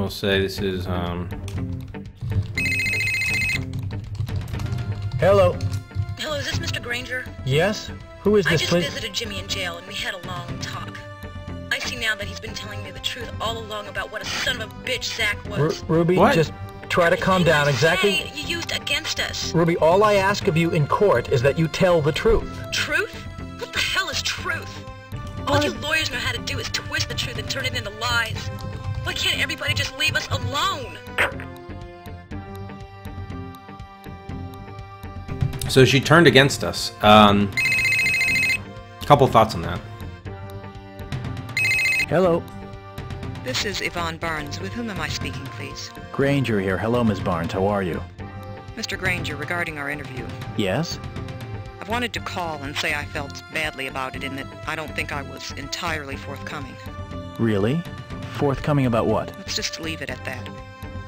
We'll say this is, Hello. Hello, is this Mr. Granger? Yes? Who is this, I please? just visited Jimmy in jail, and we had a long talk. I see now that he's been telling me the truth all along about what a son of a bitch Zach was. Ruby, what? Just try to calm down. Exactly. You used against us. Ruby, all I ask of you in court is that you tell the truth. Truth? What the hell is truth? All you lawyers know how to do is twist the truth and turn it into lies. Why can't everybody just leave us alone? So she turned against us. Couple thoughts on that. Hello. This is Yvonne Barnes. With whom am I speaking, please? Granger here. Hello, Miss Barnes. How are you? Mr. Granger, regarding our interview. Yes? I've wanted to call and say I felt badly about it in that I don't think I was entirely forthcoming. Really? Forthcoming about what? Let's just leave it at that.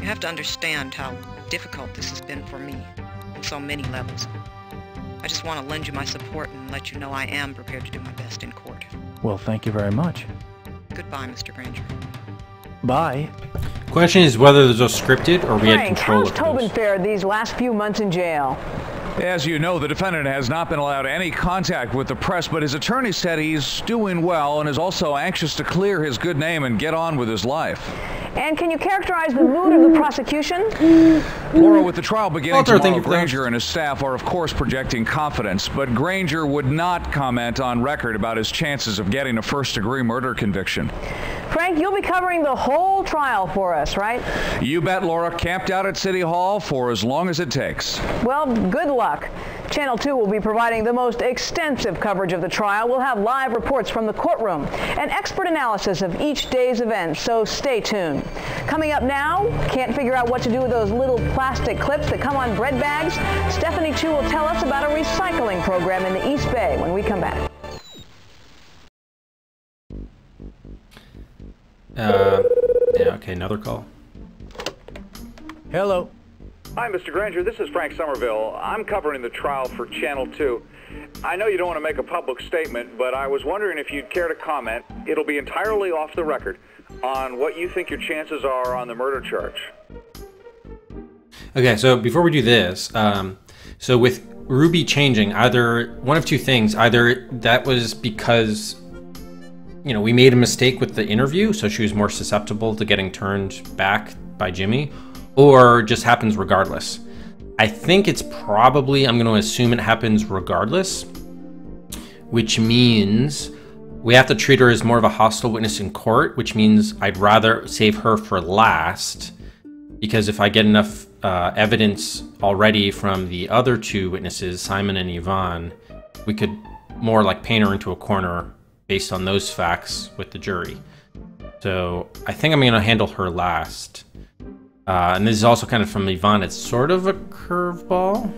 You have to understand how difficult this has been for me on so many levels. I just want to lend you my support and let you know I am prepared to do my best in court. Well, thank you very much. Goodbye, Mr. Granger. Bye. Question is whether this was scripted or we had control how's of Tobin this. fared these last few months in jail? As you know, the defendant has not been allowed any contact with the press, but his attorney said he's doing well and is also anxious to clear his good name and get on with his life. And can you characterize the mood of the prosecution? Laura, with the trial beginning Walter, thank tomorrow, you for that. Granger and his staff are of course projecting confidence, but Granger would not comment on record about his chances of getting a first-degree murder conviction. Frank, you'll be covering the whole trial for us, right? You bet, Laura. Camped out at City Hall for as long as it takes. Well, good luck. Channel 2 will be providing the most extensive coverage of the trial. We'll have live reports from the courtroom and expert analysis of each day's events, so stay tuned. Coming up now, can't figure out what to do with those little plastic clips that come on bread bags? Stephanie Chu will tell us about a recycling program in the East Bay when we come back. Yeah, okay, another call. Hello. Hi, Mr. Granger. This is Frank Somerville. I'm covering the trial for Channel 2. I know you don't want to make a public statement, but I was wondering if you'd care to comment. It'll be entirely off the record on what you think your chances are on the murder charge. Okay, so before we do this, so with Ruby changing, either one of two things. Either that was because, you know, we made a mistake with the interview, so she was more susceptible to getting turned back by Jimmy, or just happens regardless. I think it's probably, I'm going to assume it happens regardless, which means we have to treat her as more of a hostile witness in court, which means I'd rather save her for last, because if I get enough evidence already from the other two witnesses, Simon and Yvonne, we could more like paint her into a corner based on those facts with the jury. So I think I'm going to handle her last. And this is also kind of from Yvonne. It's sort of a curveball,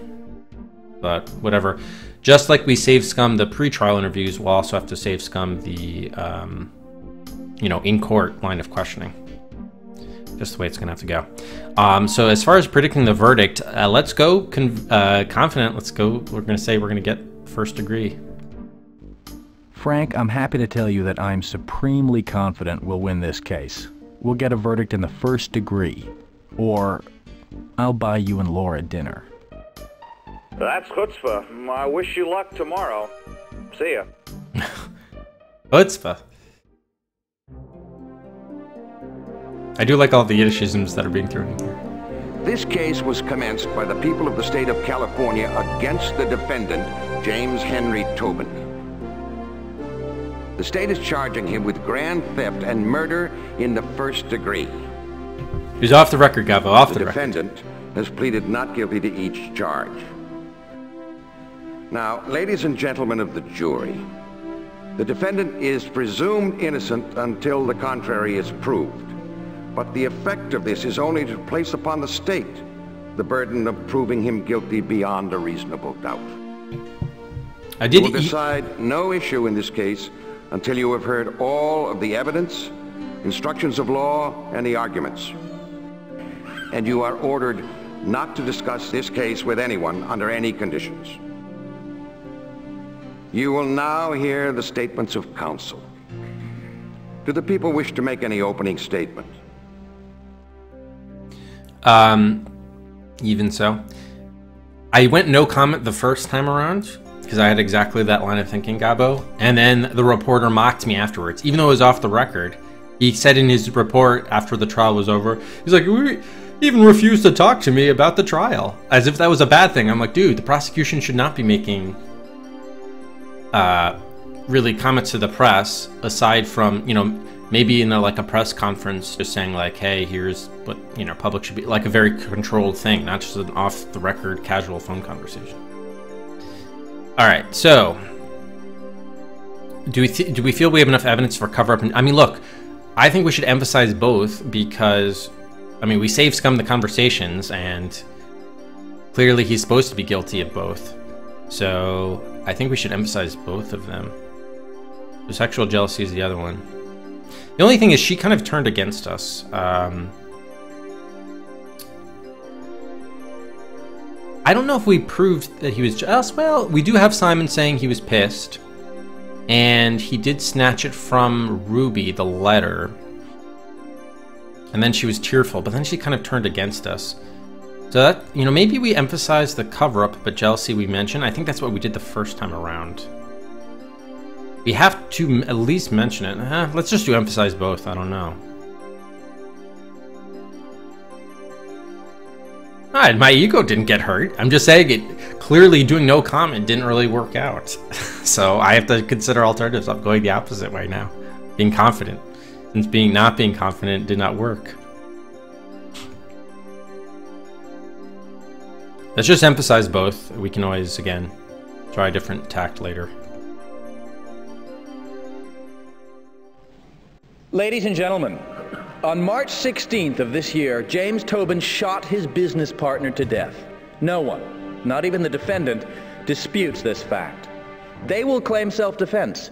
but whatever. Just like we save scum the pre-trial interviews, we'll also have to save scum the, you know, in-court line of questioning. Just the way it's going to have to go. So as far as predicting the verdict, let's go confident. Let's go. We're going to say we're going to get first degree. Frank, I'm happy to tell you that I'm supremely confident we'll win this case. We'll get a verdict in the first degree. Or I'll buy you and Laura dinner. That's chutzpah. I wish you luck tomorrow. See ya. Chutzpah. I do like all the Yiddishisms that are being thrown in here. This case was commenced by the people of the state of California against the defendant, James Henry Tobin. The state is charging him with grand theft and murder in the first degree. He's off the record, Gavo, off the record. The defendant has pleaded not guilty to each charge. Now, ladies and gentlemen of the jury, the defendant is presumed innocent until the contrary is proved. But the effect of this is only to place upon the state the burden of proving him guilty beyond a reasonable doubt. You will decide no issue in this case until you have heard all of the evidence, instructions of law, and the arguments. And you are ordered not to discuss this case with anyone under any conditions. You will now hear the statements of counsel. Do the people wish to make any opening statement? Even so, I went no comment the first time around because I had exactly that line of thinking, Gabo. And then the reporter mocked me afterwards, even though it was off the record. He said in his report after the trial was over, he's like, "We even refused to talk to me about the trial," as if that was a bad thing. I'm like, dude, the prosecution should not be making really comments to the press aside from, you know, maybe in a press conference just saying like, hey, here's what, you know, public should be, like a very controlled thing, not just an off the record casual phone conversation. All right, so do we feel we have enough evidence for cover up? I mean, look, I think we should emphasize both because, I mean, we save Scum the conversations and clearly he's supposed to be guilty of both. So I think we should emphasize both of them. The sexual jealousy is the other one. The only thing is she kind of turned against us. I don't know if we proved that he was jealous. Well, we do have Simon saying he was pissed. And he did snatch it from Ruby, the letter. And then she was tearful, but then she kind of turned against us. So that, you know, maybe we emphasize the cover-up, but jealousy we mentioned. I think that's what we did the first time around. We have to at least mention it. Let's just do emphasize both. I don't know. My ego didn't get hurt. I'm just saying it. Clearly, doing no comment didn't really work out. So I have to consider alternatives. I'm going the opposite way now. Being confident. Since not being confident did not work. Let's just emphasize both. We can always, again, try a different tact later. Ladies and gentlemen, on March 16th of this year, James Tobin shot his business partner to death. No one, not even the defendant, disputes this fact. They will claim self-defense.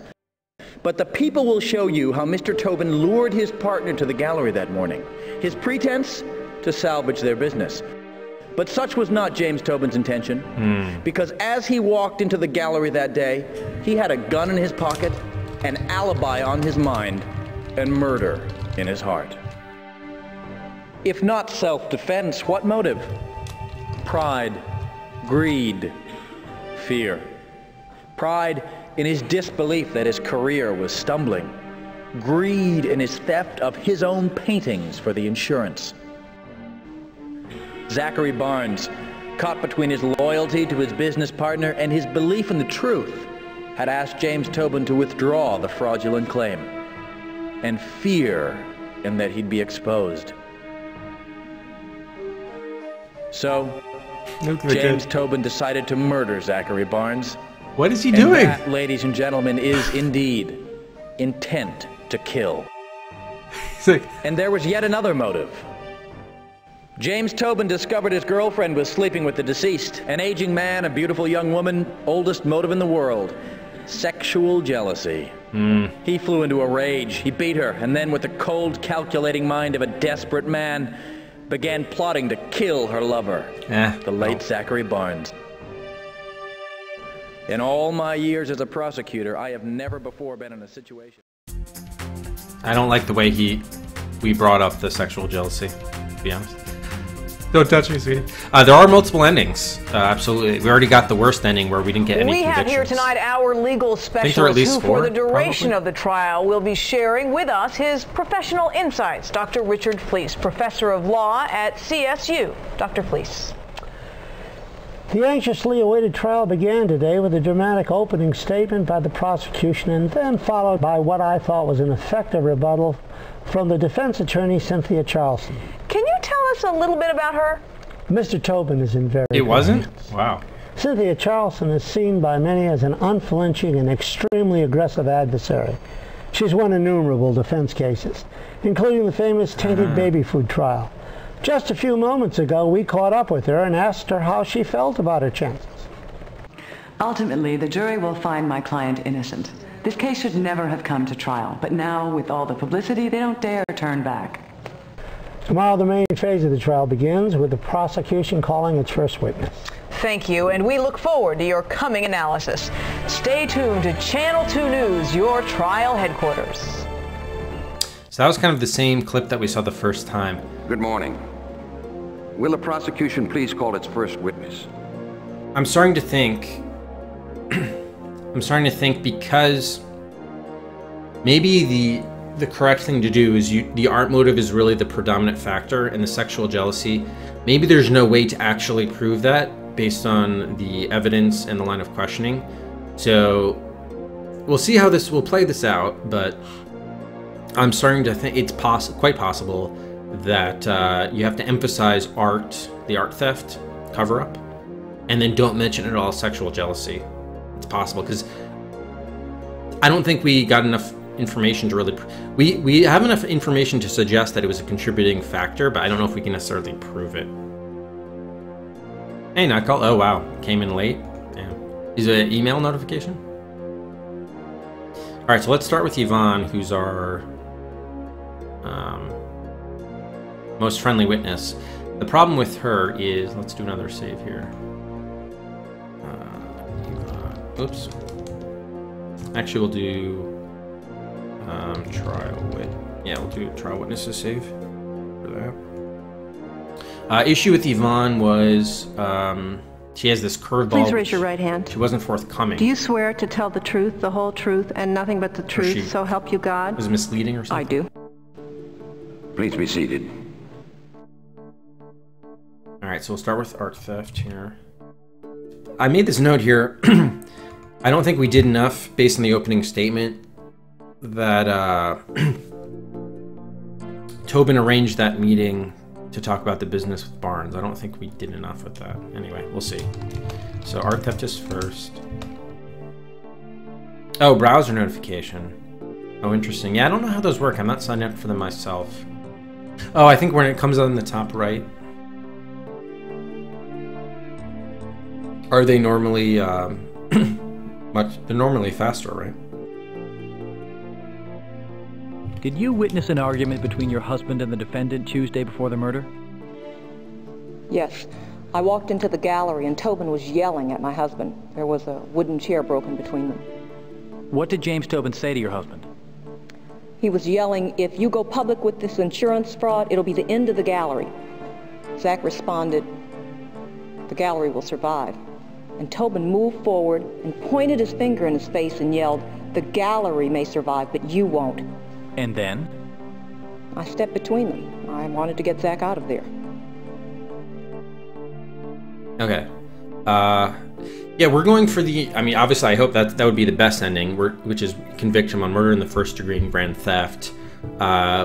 But the people will show you how Mr. Tobin lured his partner to the gallery that morning. His pretense? To salvage their business. But such was not James Tobin's intention, because as he walked into the gallery that day, he had a gun in his pocket, an alibi on his mind, and murder in his heart. If not self-defense, what motive? Pride, greed, fear. Pride in his disbelief that his career was stumbling. Greed in his theft of his own paintings for the insurance. Zachary Barnes, caught between his loyalty to his business partner and his belief in the truth, had asked James Tobin to withdraw the fraudulent claim, and fear in that he'd be exposed. So, James Tobin decided to murder Zachary Barnes. What is he doing? That, ladies and gentlemen, is indeed intent to kill. And there was yet another motive. James Tobin discovered his girlfriend was sleeping with the deceased. An aging man, a beautiful young woman, oldest motive in the world. Sexual jealousy. He flew into a rage. He beat her, and then with the cold, calculating mind of a desperate man, began plotting to kill her lover, the late Zachary Barnes. In all my years as a prosecutor, I have never before been in a situation. I don't like the way we brought up the sexual jealousy, to be honest. Don't touch me, sweetie. There are multiple endings. Absolutely. We already got the worst ending where we didn't get any convictions. We have here tonight our legal specialist who, for the duration of the trial, will be sharing with us his professional insights. Dr. Richard Fleece, professor of law at CSU. Dr. Fleece. The anxiously awaited trial began today with a dramatic opening statement by the prosecution and then followed by what I thought was an effective rebuttal from the defense attorney, Cynthia Charlson. Can you tell us a little bit about her? Mr. Tobin is in very good It wasn't? hands. Wow. Cynthia Charlson is seen by many as an unflinching and extremely aggressive adversary. She's won innumerable defense cases, including the famous tainted baby food trial. Just a few moments ago, we caught up with her and asked her how she felt about her chances. Ultimately, the jury will find my client innocent. This case should never have come to trial, but now, with all the publicity, they don't dare turn back. Tomorrow, the main phase of the trial begins with the prosecution calling its first witness. Thank you, and we look forward to your coming analysis. Stay tuned to Channel 2 News, your trial headquarters. So that was kind of the same clip that we saw the first time. Good morning. Will the prosecution please call its first witness? I'm starting to think... because maybe the correct thing to do is the art motive is really the predominant factor and the sexual jealousy. Maybe there's no way to actually prove that based on the evidence and the line of questioning. So we'll see how we'll play this out, but I'm starting to think it's quite possible that you have to emphasize the art theft cover-up, and then don't mention at all sexual jealousy. It's possible, because I don't think we got enough information to really... We have enough information to suggest that it was a contributing factor, but I don't know if we can necessarily prove it. Hey, not call. Oh, wow. Came in late. Damn. Is it an email notification? All right, so let's start with Yvonne, who's our most friendly witness. The problem with her is... Let's do another save here. Oops. Actually, we'll do trial wit. Yeah, we'll do trial witnesses save for that. Issue with Yvonne was she has this curveball. Please raise your right hand. She wasn't forthcoming. Do you swear to tell the truth, the whole truth, and nothing but the truth, so help you God? Was misleading or something? I do. Please be seated. All right, so we'll start with art theft here. I made this note here. I don't think we did enough based on the opening statement that Tobin arranged that meeting to talk about the business with Barnes. I don't think we did enough with that. Anyway, we'll see. So art theft is first. Oh, browser notification. Oh, interesting. Yeah, I don't know how those work. I'm not signed up for them myself. Oh, I think when it comes on the top right. Are they normally they're normally faster, right? Did you witness an argument between your husband and the defendant Tuesday before the murder? Yes. I walked into the gallery and Tobin was yelling at my husband. There was a wooden chair broken between them. What did James Tobin say to your husband? He was yelling, "If you go public with this insurance fraud, it'll be the end of the gallery." Zach responded, "The gallery will survive." And Tobin moved forward and pointed his finger in his face and yelled, "The gallery may survive, but you won't." And then? I stepped between them. I wanted to get Zach out of there. Okay. Yeah, we're going for the... I mean, obviously, I hope that would be the best ending, which is conviction on murder in the first degree and grand theft.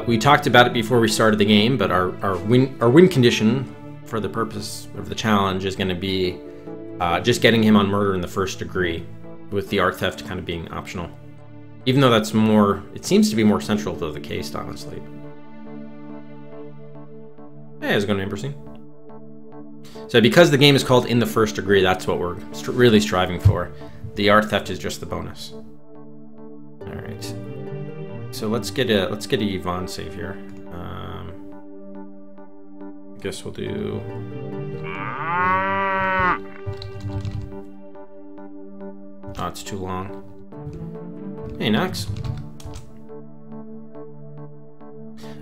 We talked about it before we started the game, but our win condition for the purpose of the challenge is going to be just getting him on murder in the first degree, with the art theft kind of being optional. Even though that's more... It seems to be more central to the case, honestly. Hey, it's going to be interesting. So because the game is called In the First Degree, that's what we're really striving for. The art theft is just the bonus. All right. So let's get a Yvonne save here. I guess we'll do... Oh, it's too long. Hey, Knox.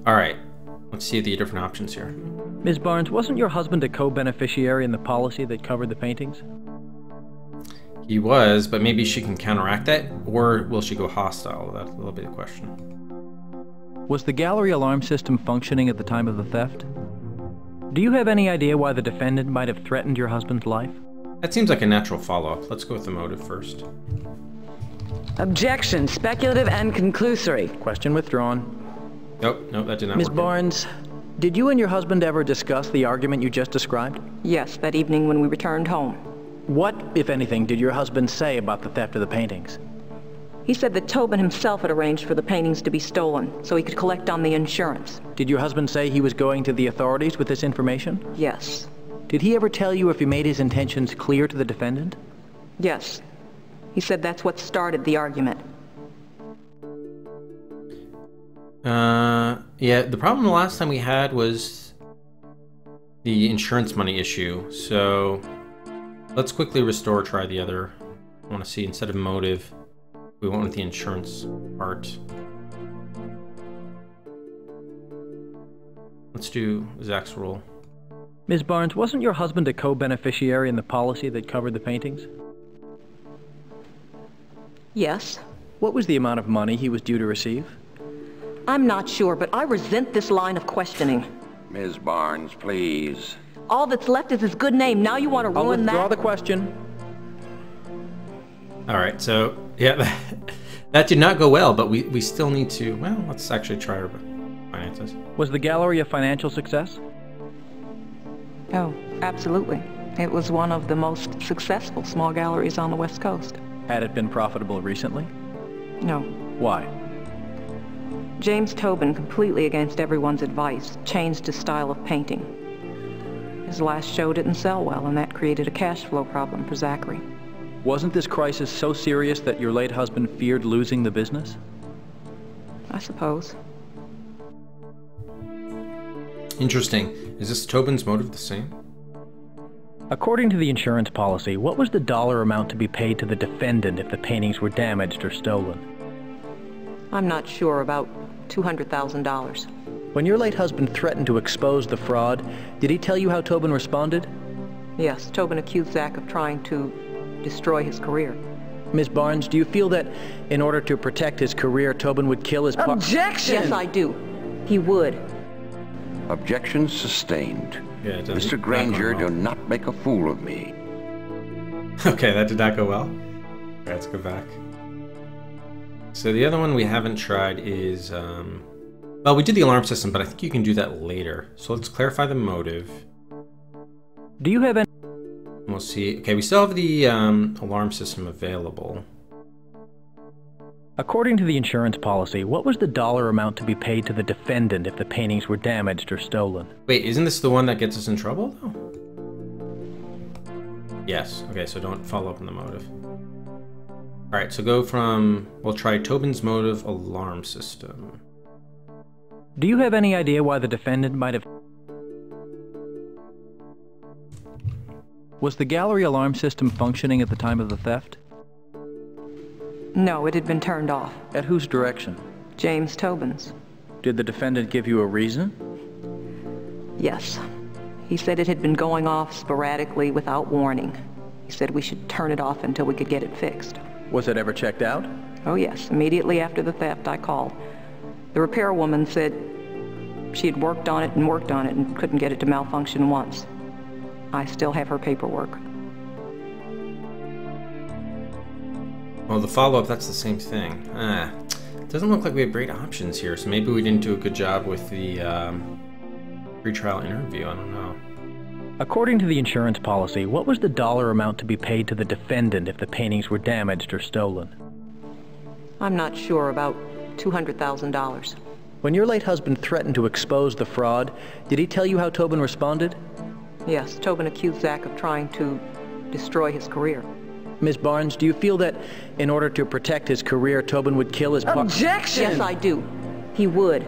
All right. Let's see the different options here. Ms. Barnes, wasn't your husband a co-beneficiary in the policy that covered the paintings? He was, but maybe she can counteract that, or will she go hostile? That'll be the question. Was the gallery alarm system functioning at the time of the theft? Do you have any idea why the defendant might have threatened your husband's life? That seems like a natural follow-up. Let's go with the motive first. Objection, speculative and conclusory. Question withdrawn. Nope, that did not Ms. work. Barnes, did you and your husband ever discuss the argument you just described? Yes, that evening when we returned home. What, if anything, did your husband say about the theft of the paintings? He said that Tobin himself had arranged for the paintings to be stolen so he could collect on the insurance. Did your husband say he was going to the authorities with this information? Yes. Did he ever tell you if he made his intentions clear to the defendant? Yes. He said that's what started the argument. Yeah, the problem the last time we had was the insurance money issue, so let's quickly try the other. I want to see, instead of motive, we went with the insurance part. Let's do Zach's role. Ms. Barnes, wasn't your husband a co-beneficiary in the policy that covered the paintings? Yes. What was the amount of money he was due to receive? I'm not sure, but I resent this line of questioning. Ms. Barnes, please. All that's left is his good name. Now you want to ruin that? I'll withdraw the question. All right, so, yeah, that did not go well, but we still need to, well, let's actually try our finances. Was the gallery a financial success? Oh, absolutely. It was one of the most successful small galleries on the West Coast. Had it been profitable recently? No. Why? James Tobin, completely against everyone's advice, changed his style of painting. His last show didn't sell well, and that created a cash flow problem for Zachary. Wasn't this crisis so serious that your late husband feared losing the business? I suppose. Interesting. Is this Tobin's motive the same? According to the insurance policy, what was the dollar amount to be paid to the defendant if the paintings were damaged or stolen? I'm not sure, about $200,000. When your late husband threatened to expose the fraud, did he tell you how Tobin responded? Yes, Tobin accused Zach of trying to destroy his career. Ms. Barnes, do you feel that in order to protect his career, Tobin would kill his Objection! Yes, I do. He would. Objection sustained. Yeah, it Mr. Granger, do not make a fool of me. Okay, that did not go well. Okay, let's go back. So the other one we haven't tried is, well, we did the alarm system, but I think you can do that later. So let's clarify the motive. Do you have any... We'll see. Okay, we still have the alarm system available. According to the insurance policy, what was the dollar amount to be paid to the defendant if the paintings were damaged or stolen? Wait, isn't this the one that gets us in trouble, though? Yes. Okay, so don't follow up on the motive. All right, so go from, we'll try Tobin's motive alarm system. Do you have any idea why the defendant might have... Was the gallery alarm system functioning at the time of the theft? No, it had been turned off. At whose direction? James Tobin's. Did the defendant give you a reason? Yes. He said it had been going off sporadically without warning. He said we should turn it off until we could get it fixed. Was it ever checked out? Oh yes, immediately after the theft I called. The repair woman said she had worked on it and couldn't get it to malfunction once. I still have her paperwork. Well, the follow-up, that's the same thing. It doesn't look like we have great options here, so maybe we didn't do a good job with the pre-trial interview, I don't know. According to the insurance policy, what was the dollar amount to be paid to the defendant if the paintings were damaged or stolen? I'm not sure, about $200,000. When your late husband threatened to expose the fraud, did he tell you how Tobin responded? Yes, Tobin accused Zach of trying to destroy his career. Ms. Barnes, do you feel that in order to protect his career, Tobin would kill his... Objection! Yes, I do. He would.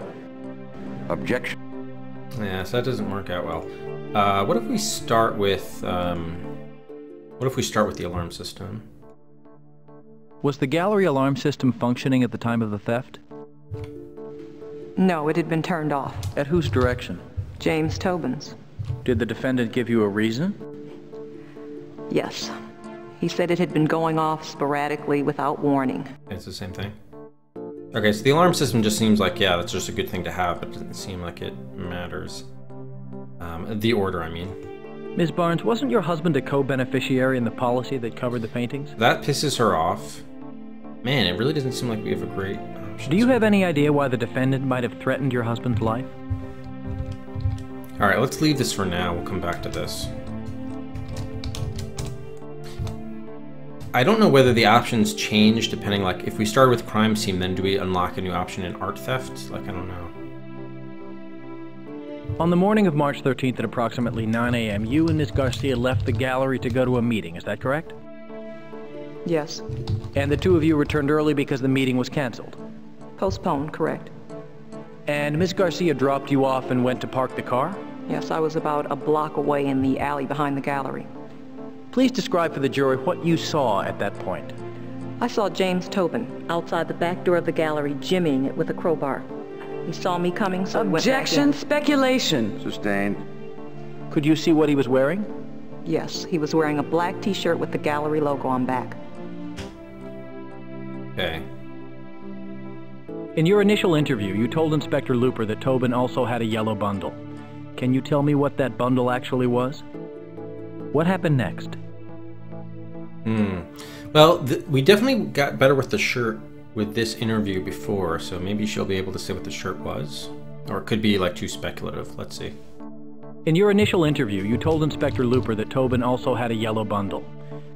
Objection. Yeah, so that doesn't work out well. What if we start with the alarm system? Was the gallery alarm system functioning at the time of the theft? No, it had been turned off. At whose direction? James Tobin's. Did the defendant give you a reason? Yes. He said it had been going off sporadically without warning. It's the same thing. Okay, so the alarm system just seems like, yeah, that's just a good thing to have, but it doesn't seem like it matters. The order, I mean. Ms. Barnes, wasn't your husband a co-beneficiary in the policy that covered the paintings? That pisses her off. Man, it really doesn't seem like we have a great option. Do you have any idea why the defendant might have threatened your husband's life? All right, let's leave this for now. We'll come back to this. I don't know whether the options change depending, like, if we start with crime scene, then do we unlock a new option in art theft? Like, I don't know. On the morning of March 13th at approximately 9 a.m., you and Ms. Garcia left the gallery to go to a meeting, is that correct? Yes. And the two of you returned early because the meeting was canceled? Postponed, correct. And Ms. Garcia dropped you off and went to park the car? Yes, I was about a block away in the alley behind the gallery. Please describe for the jury what you saw at that point. I saw James Tobin outside the back door of the gallery jimmying it with a crowbar. He saw me coming, so he went back in. Objection, speculation. Sustained. Could you see what he was wearing? Yes, he was wearing a black t-shirt with the gallery logo on back. Okay. In your initial interview, you told Inspector Looper that Tobin also had a yellow bundle. Can you tell me what that bundle actually was? What happened next? Well, we definitely got better with the shirt with this interview before, so maybe she'll be able to say what the shirt was. Or it could be like too speculative. Let's see. In your initial interview, you told Inspector Looper that Tobin also had a yellow bundle.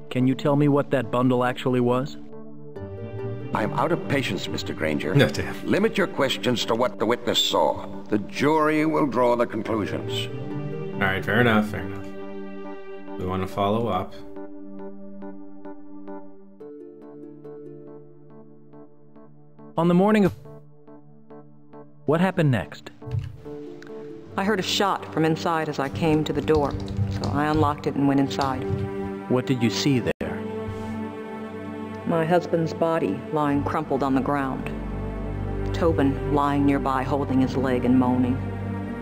Can you tell me what that bundle actually was? I'm out of patience, Mr. Granger. No, damn. Limit your questions to what the witness saw. The jury will draw the conclusions. All right, fair enough, fair enough. We want to follow up. On the morning of... What happened next? I heard a shot from inside as I came to the door, so I unlocked it and went inside. What did you see there? My husband's body lying crumpled on the ground. Tobin lying nearby holding his leg and moaning.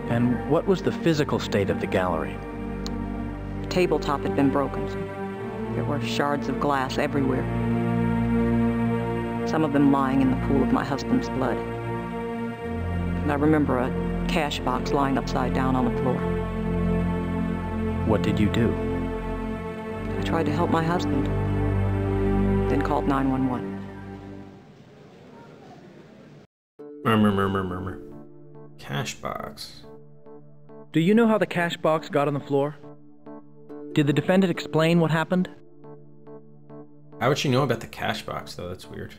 And what was the physical state of the gallery? The tabletop had been broken. There were shards of glass everywhere. Some of them lying in the pool of my husband's blood. And I remember a cash box lying upside down on the floor. What did you do? I tried to help my husband, then called 911. Murmur. Cash box. Do you know how the cash box got on the floor? Did the defendant explain what happened? How would she know about the cash box, though? That's weird.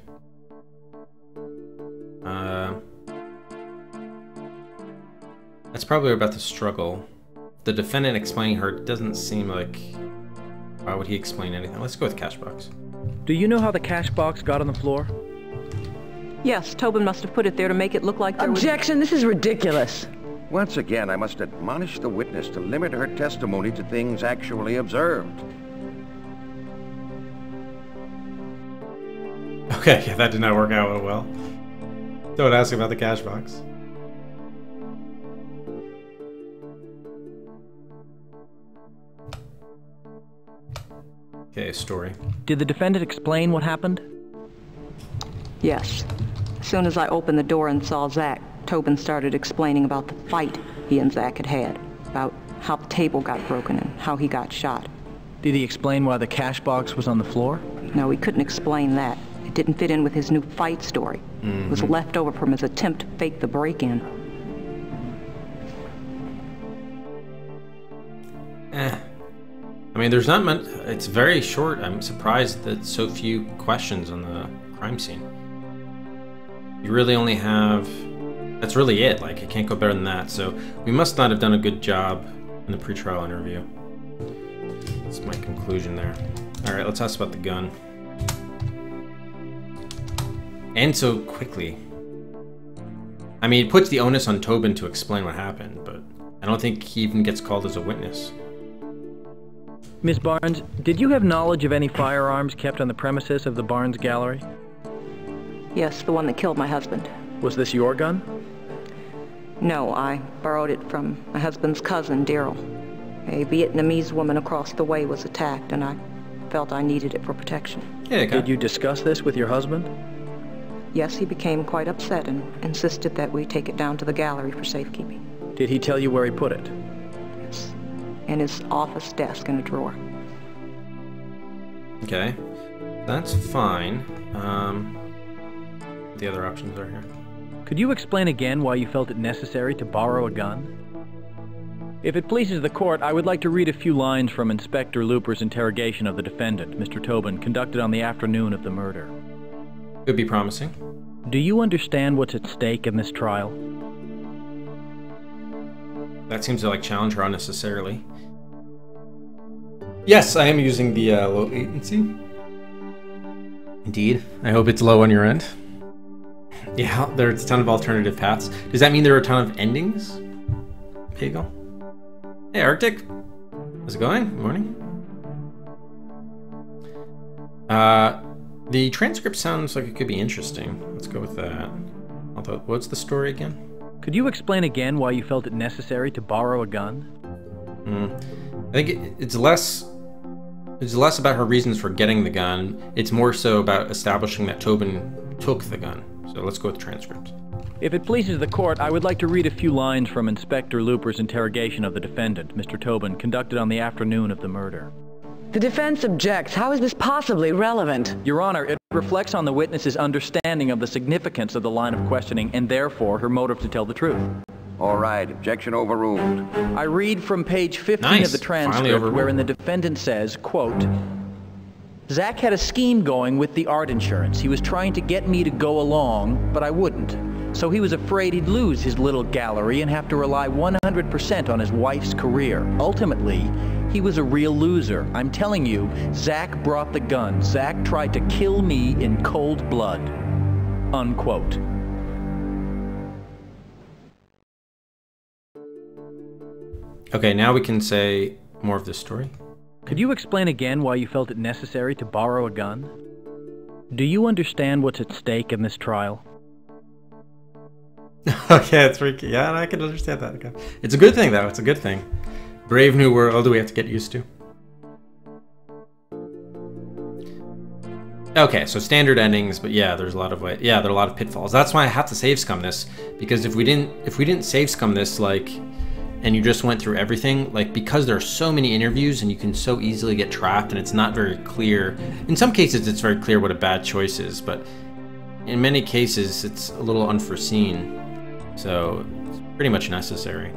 That's probably about the struggle. The defendant explaining her doesn't seem like... Why would he explain anything? Let's go with cash box. Do you know how the cash box got on the floor? Yes, Tobin must have put it there to make it look like there was... Objection! This is ridiculous. Once again, I must admonish the witness to limit her testimony to things actually observed. Okay, yeah, that did not work out well. Don't ask about the cash box. Okay, story. Did the defendant explain what happened? Yes. As soon as I opened the door and saw Zach, Tobin started explaining about the fight he and Zach had had, about how the table got broken and how he got shot. Did he explain why the cash box was on the floor? No, he couldn't explain that. It didn't fit in with his new fight story. It was left over from his attempt to fake the break-in. I mean, there's not much... It's very short. I'm surprised that so few questions on the crime scene. You really only have... That's really it. Like, it can't go better than that. So we must not have done a good job in the pretrial interview. That's my conclusion there. All right, let's ask about the gun. And so quickly. I mean, it puts the onus on Tobin to explain what happened, but I don't think he even gets called as a witness. Miss Barnes, did you have knowledge of any firearms kept on the premises of the Barnes Gallery? Yes, the one that killed my husband. Was this your gun? No, I borrowed it from my husband's cousin, Daryl. A Vietnamese woman across the way was attacked, and I felt I needed it for protection. Yeah, Did you discuss this with your husband? Yes, he became quite upset and insisted that we take it down to the gallery for safekeeping. Did he tell you where he put it? Yes, in his office desk in a drawer. Okay, that's fine. The other options are here. Could you explain again why you felt it necessary to borrow a gun? If it pleases the court, I would like to read a few lines from Inspector Looper's interrogation of the defendant, Mr. Tobin, conducted on the afternoon of the murder. Could be promising. Do you understand what's at stake in this trial? That seems to challenge her unnecessarily. Yes, I am using the low latency. Indeed. I hope it's low on your end. Yeah, there's a ton of alternative paths. Does that mean there are a ton of endings? Pagel? Hey, Arctic. How's it going? Good morning. The transcript sounds like it could be interesting. Let's go with that. Although, what's the story again? Could you explain again why you felt it necessary to borrow a gun? I think it's less about her reasons for getting the gun. It's more so about establishing that Tobin took the gun. So let's go with the transcript. If it pleases the court, I would like to read a few lines from Inspector Looper's interrogation of the defendant, Mr. Tobin, conducted on the afternoon of the murder. The defense objects. How is this possibly relevant? Your Honor, it reflects on the witness's understanding of the significance of the line of questioning and therefore her motive to tell the truth. All right, objection overruled. I read from page 15 of the transcript wherein the defendant says, quote, Zach had a scheme going with the art insurance. He was trying to get me to go along, but I wouldn't. So he was afraid he'd lose his little gallery and have to rely 100% on his wife's career. Ultimately, he was a real loser. I'm telling you, Zach brought the gun. Zach tried to kill me in cold blood. Unquote. Okay, now we can say more of this story. Could you explain again why you felt it necessary to borrow a gun? Do you understand what's at stake in this trial? Okay, it's freaky. Yeah, I can understand that. Okay. It's a good thing, though. It's a good thing. Brave new world we have to get used to. Okay, so standard endings, but yeah, there's a lot of there are a lot of pitfalls. That's why I have to save scum this, because if we didn't save scum this, like, and you just went through everything, like, because there are so many interviews and you can so easily get trapped and it's not very clear. In some cases, it's very clear what a bad choice is, but in many cases, it's a little unforeseen. So it's pretty much necessary.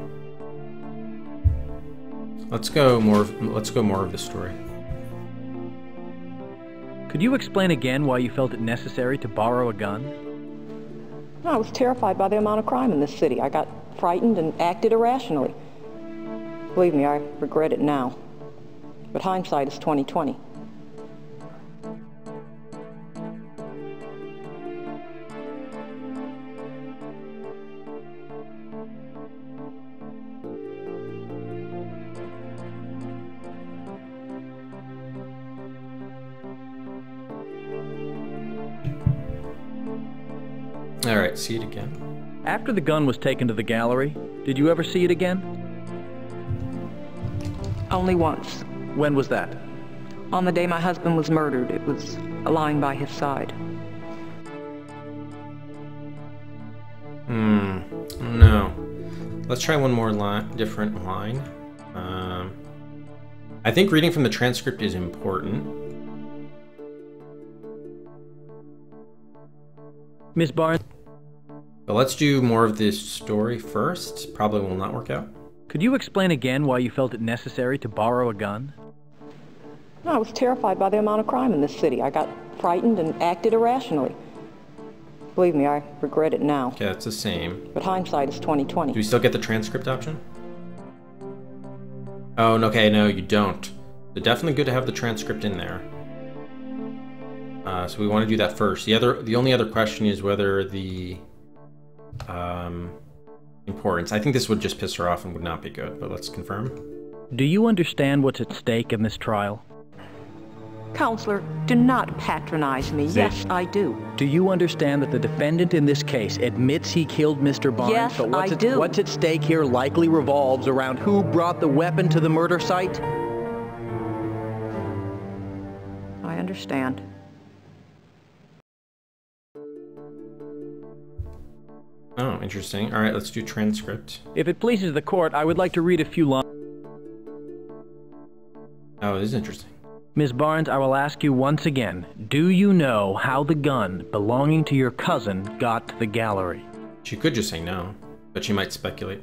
Let's go more of the story. Could you explain again why you felt it necessary to borrow a gun? I was terrified by the amount of crime in this city. I got frightened and acted irrationally. Believe me, I regret it now. But hindsight is 20/20. All right, see it again. After the gun was taken to the gallery, did you ever see it again? Only once. When was that? On the day my husband was murdered. It was lying by his side. No. Let's try one more different line. I think reading from the transcript is important. Miss Barnes? But let's do more of this story first. Probably will not work out. Could you explain again why you felt it necessary to borrow a gun? I was terrified by the amount of crime in this city. I got frightened and acted irrationally. Believe me, I regret it now. Okay, it's the same. But hindsight is 20/20. Do we still get the transcript option? Oh, okay, no, you don't. So definitely good to have the transcript in there. So we want to do that first. The only other question is whether the importance. I think this would just piss her off and would not be good, but let's confirm. Do you understand what's at stake in this trial? Counselor, do not patronize me. Yes, I do. Do you understand that the defendant in this case admits he killed Mr. Barnes? Yes, but I do. What's at stake here likely revolves around who brought the weapon to the murder site? I understand. Oh, interesting. All right, let's do transcript. If it pleases the court, I would like to read a few lines. Oh, this is interesting. Ms. Barnes, I will ask you once again, do you know how the gun belonging to your cousin got to the gallery? She could just say no, but she might speculate.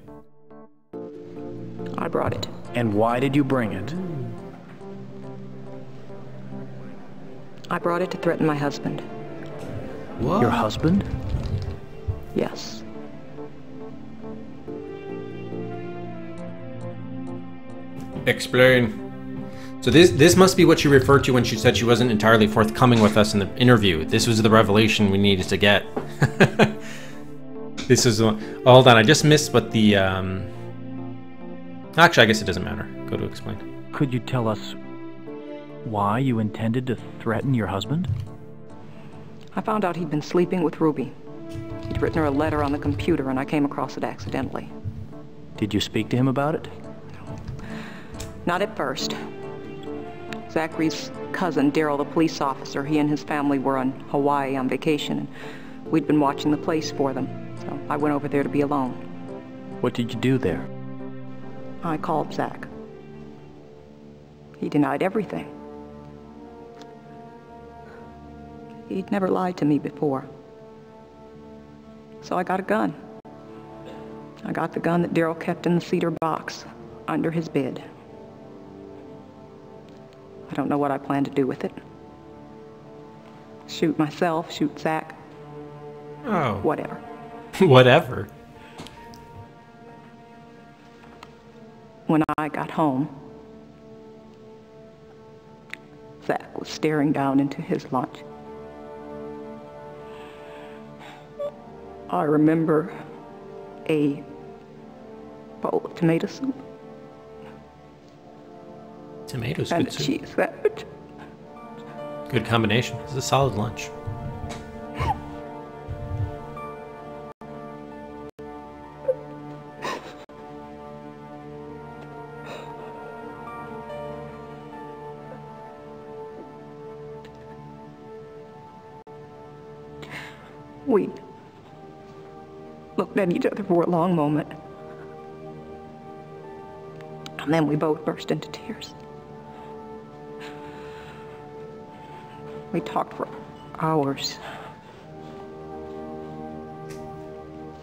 I brought it. And why did you bring it? I brought it to threaten my husband. What? Your husband? Yes. Explain. So this must be what she referred to when she said she wasn't entirely forthcoming with us in the interview. This was the revelation we needed to get. This is hold on, I just missed what the actually I guess it doesn't matter. Go to explain. Could you tell us why you intended to threaten your husband? I found out he'd been sleeping with Ruby. He'd written her a letter on the computer and I came across it accidentally. Did you speak to him about it? Not at first. Zachary's cousin, Daryl, the police officer, he and his family were on Hawaii on vacation, and we'd been watching the place for them, so I went over there to be alone. What did you do there? I called Zach. He denied everything. He'd never lied to me before. So I got a gun. I got the gun that Daryl kept in the cedar box under his bed. I don't know what I plan to do with it. Shoot myself, shoot Zach. Oh. Whatever. Whatever. When I got home, Zach was staring down into his lunch. I remember a bowl of tomato soup. Tomatoes, and good a soup. cheese sandwich. Good combination. It's a solid lunch. We looked at each other for a long moment. And then we both burst into tears. We talked for hours.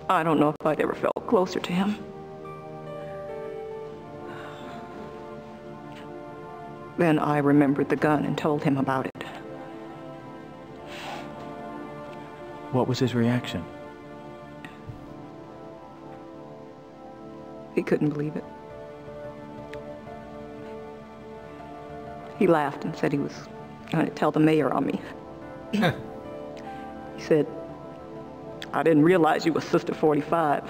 I don't know if I'd ever felt closer to him. Then I remembered the gun and told him about it. What was his reaction? He couldn't believe it. He laughed and said he was going to tell the mayor on me. He said, I didn't realize you were Sister 45.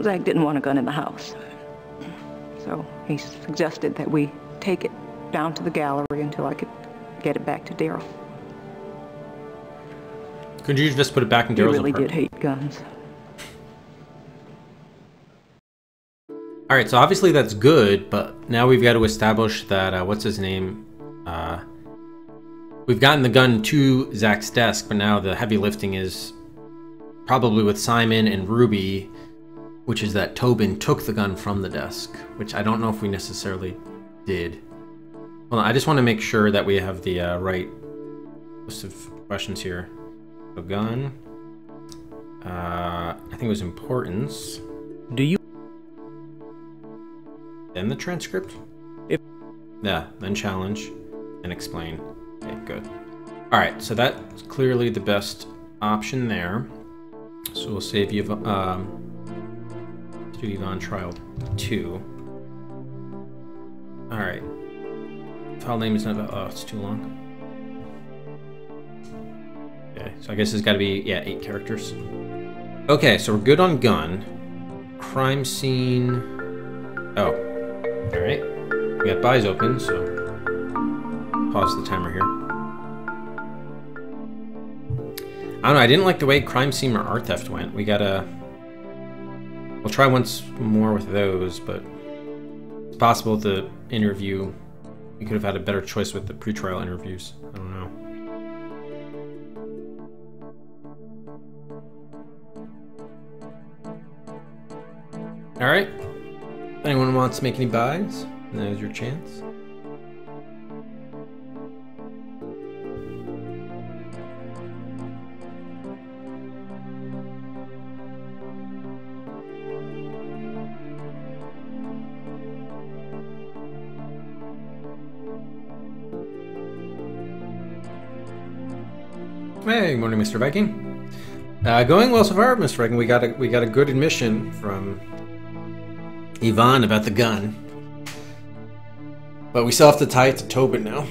Zach didn't want a gun in the house. So he suggested that we take it down to the gallery until I could get it back to Daryl. Couldn't you just put it back in Daryl's apartment? He really did hate guns. All right, so obviously that's good, but now we've got to establish that, what's his name? We've gotten the gun to Zach's desk, but now the heavy lifting is probably with Simon and Ruby, which is that Tobin took the gun from the desk, which I don't know if we necessarily did. Well, I just want to make sure that we have the right list of questions here. So gun, I think it was importance. Do you? Then the transcript? Yeah, then challenge and explain. Okay, good. All right, so that's clearly the best option there. So we'll save you to Yvonne trial 2. All right. File name is not, oh, it's too long. Okay, so I guess it's got to be, yeah, 8 characters. Okay, so we're good on gun. Crime scene. Oh, all right. We got buys open, so pause the timer here. I don't know, I didn't like the way crime scene or art theft went. We gotta... We'll try once more with those, but it's possible the interview... We could have had a better choice with the pretrial interviews. I don't know. Alright. If anyone wants to make any buys, now's your chance. Hey, good morning, Mr. Viking. Going well so far, Mr. Viking. We got a good admission from Yvonne about the gun, but we still have to tie it to Tobin now.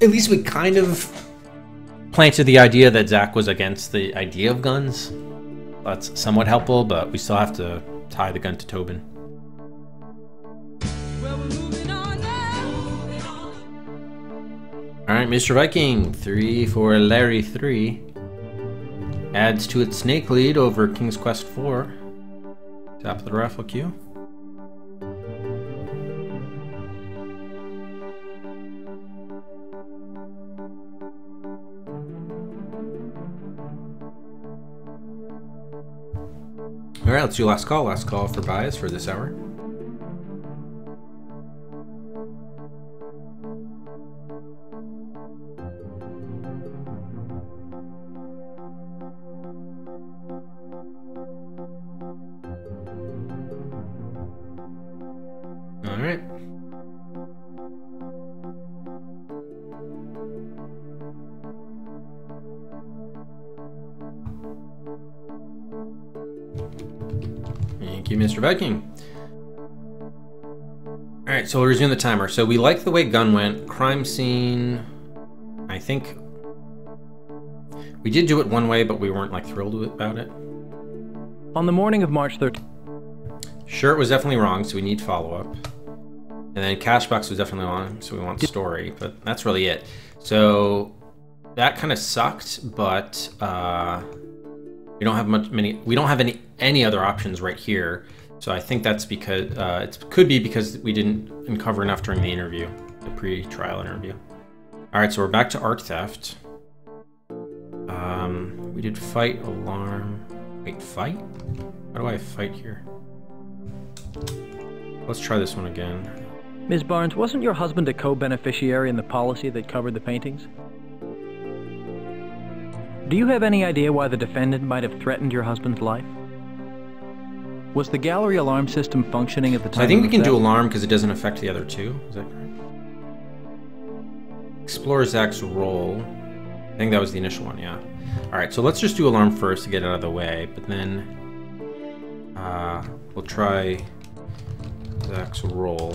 At least we kind of planted the idea that Zach was against the idea of guns. That's somewhat helpful, but we still have to tie the gun to Tobin. Alright, Mr. Viking, 3 for Larry 3. Adds to its snake lead over King's Quest 4. Top of the raffle queue. right, let's do last call. Last call for bias for this hour. All right. Thank you, Mr. Viking. All right, so we'll resume the timer. So we like the way gun went. Crime scene, I think we did do it one way, but we weren't like thrilled about it. On the morning of March 13th. Sure, it was definitely wrong, so we need follow-up. And then Cashbox was definitely wrong, so we want story, but that's really it. So that kind of sucked, but we don't have any other options right here. So I think that's because it could be because we didn't uncover enough during the interview, the pre-trial interview. All right, so we're back to art theft. We did fight, alarm. Wait, fight? How do I fight here? Let's try this one again. Ms. Barnes, wasn't your husband a co-beneficiary in the policy that covered the paintings? Do you have any idea why the defendant might have threatened your husband's life? Was the gallery alarm system functioning at the time? So I think we can do alarm because it doesn't affect the other two. Is that correct? Explore Zach's role. I think that was the initial one, yeah. All right, so let's just do alarm first to get it out of the way, but then we'll try Zach's role.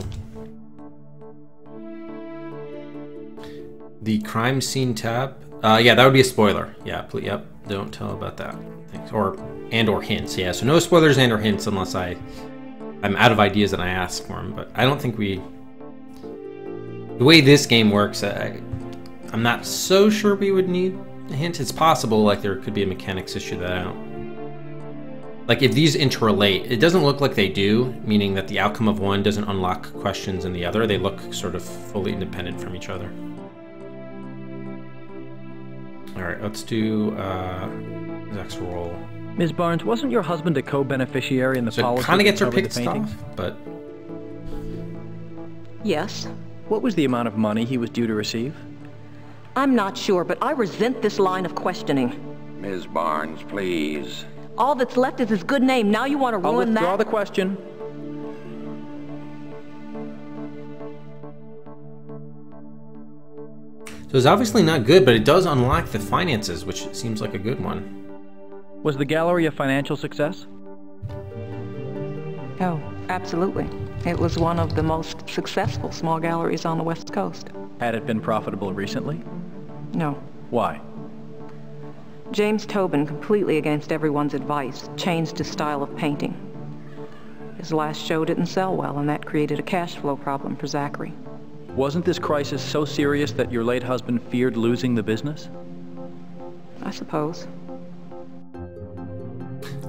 The crime scene tab. Yeah, that would be a spoiler. Yeah, please, yep. Don't tell about that. Thanks. Or hints. Yeah, so no spoilers and or hints unless I'm out of ideas and I ask for them. But I don't think the way this game works, I'm not so sure we would need a hint. It's possible, like there could be a mechanics issue that I don't. Like if these interrelate, it doesn't look like they do, meaning that the outcome of one doesn't unlock questions in the other. They look sort of fully independent from each other. All right, let's do Zach's role. Ms. Barnes, wasn't your husband a co-beneficiary in the policy? So it kind of gets her pissed off, but... Yes. What was the amount of money he was due to receive? I'm not sure, but I resent this line of questioning. Ms. Barnes, please. All that's left is his good name. Now you want to ruin that? I'll withdraw the question. So it's obviously not good, but it does unlock the finances, which seems like a good one. Was the gallery a financial success? Oh, absolutely. It was one of the most successful small galleries on the West Coast. Had it been profitable recently? No. Why? James Tobin, completely against everyone's advice, changed his style of painting. His last show didn't sell well, and that created a cash flow problem for Zachary. Wasn't this crisis so serious that your late husband feared losing the business? I suppose.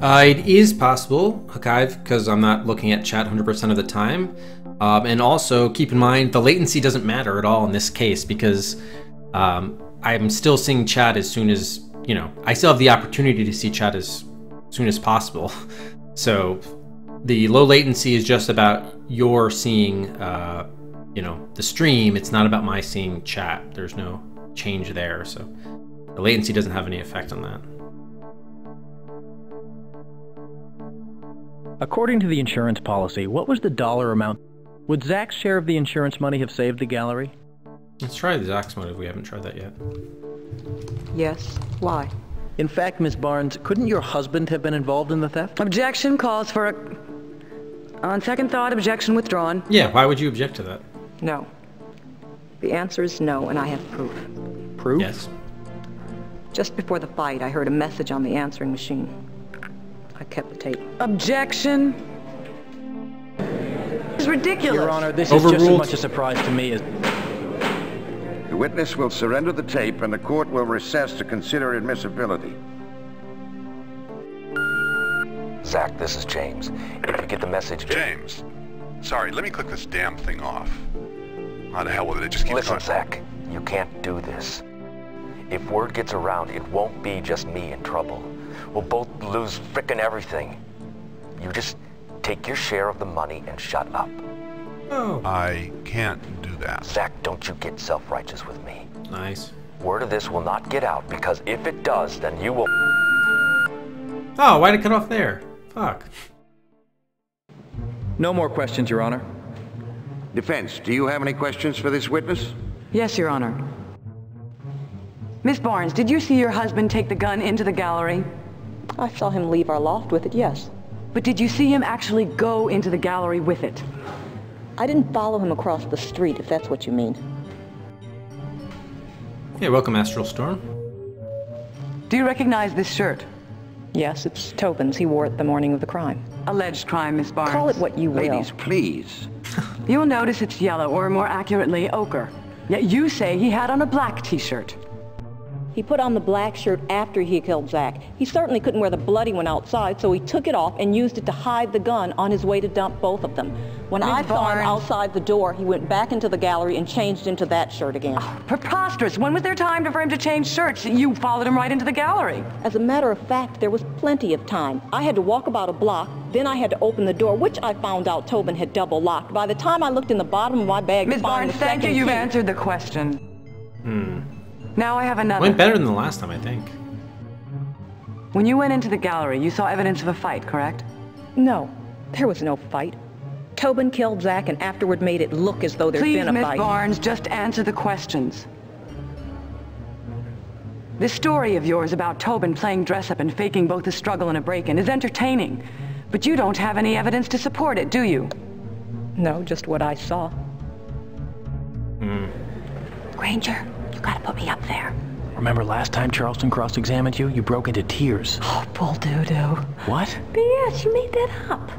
It is possible, Hakive, because I'm not looking at chat 100% of the time. And also, keep in mind, the latency doesn't matter at all in this case, because I'm still seeing chat as soon as, I still have the opportunity to see chat as soon as possible. So the low latency is just about your seeing, the stream. It's not about my seeing chat. There's no change there. So the latency doesn't have any effect on that. According to the insurance policy, what was the dollar amount? Would Zach's share of the insurance money have saved the gallery? Let's try the Zach's motive. We haven't tried that yet. Yes. Why? In fact, Ms. Barnes, couldn't your husband have been involved in the theft? Objection calls for a... On second thought, objection withdrawn. Yeah, why would you object to that? No. The answer is no, and I have proof. Proof? Yes. Just before the fight, I heard a message on the answering machine. I kept the tape. Objection. It's ridiculous. Your Honor, this is just as much a surprise to me as... The witness will surrender the tape and the court will recess to consider admissibility. Zach, this is James. If you get the message... James. Sorry, let me click this damn thing off. How the hell with it? It just keeps Listen, going. Zach, you can't do this. If word gets around, it won't be just me in trouble. We'll both lose frickin' everything. You just take your share of the money and shut up. Oh. I can't do that. Zach, don't you get self-righteous with me. Nice. Word of this will not get out, because if it does, then you will... Oh, why'd it cut off there? Fuck. No more questions, Your Honor. Defense, do you have any questions for this witness? Yes, Your Honor. Miss Barnes, did you see your husband take the gun into the gallery? I saw him leave our loft with it, yes. But did you see him actually go into the gallery with it? I didn't follow him across the street, if that's what you mean. Hey, welcome, Astral Storm. Do you recognize this shirt? Yes, it's Tobin's. He wore it the morning of the crime. Alleged crime, Miss Barnes. Call it what you will. Ladies, please. You'll notice it's yellow, or more accurately, ochre. Yet you say he had on a black t-shirt. He put on the black shirt after he killed Zach. He certainly couldn't wear the bloody one outside, so he took it off and used it to hide the gun on his way to dump both of them. When I saw him outside the door, he went back into the gallery and changed into that shirt again. Oh, preposterous. When was there time for him to change shirts? You followed him right into the gallery. As a matter of fact, there was plenty of time. I had to walk about a block, then I had to open the door, which I found out Tobin had double locked. By the time I looked in the bottom of my bag Miss Barnes, thank you. You've answered the question. Now I have another. Went better than the last time, I think. When you went into the gallery, you saw evidence of a fight, correct? No, there was no fight. Tobin killed Zach and afterward made it look as though there'd been a Please, fight. Miss Barnes, just answer the questions. This story of yours about Tobin playing dress-up and faking both a struggle and a break-in is entertaining, but you don't have any evidence to support it, do you? No, just what I saw. Granger, you gotta put me up there. Remember last time Charleston cross-examined you? You broke into tears. Oh, bull doo-doo. What? Yes, you made that up.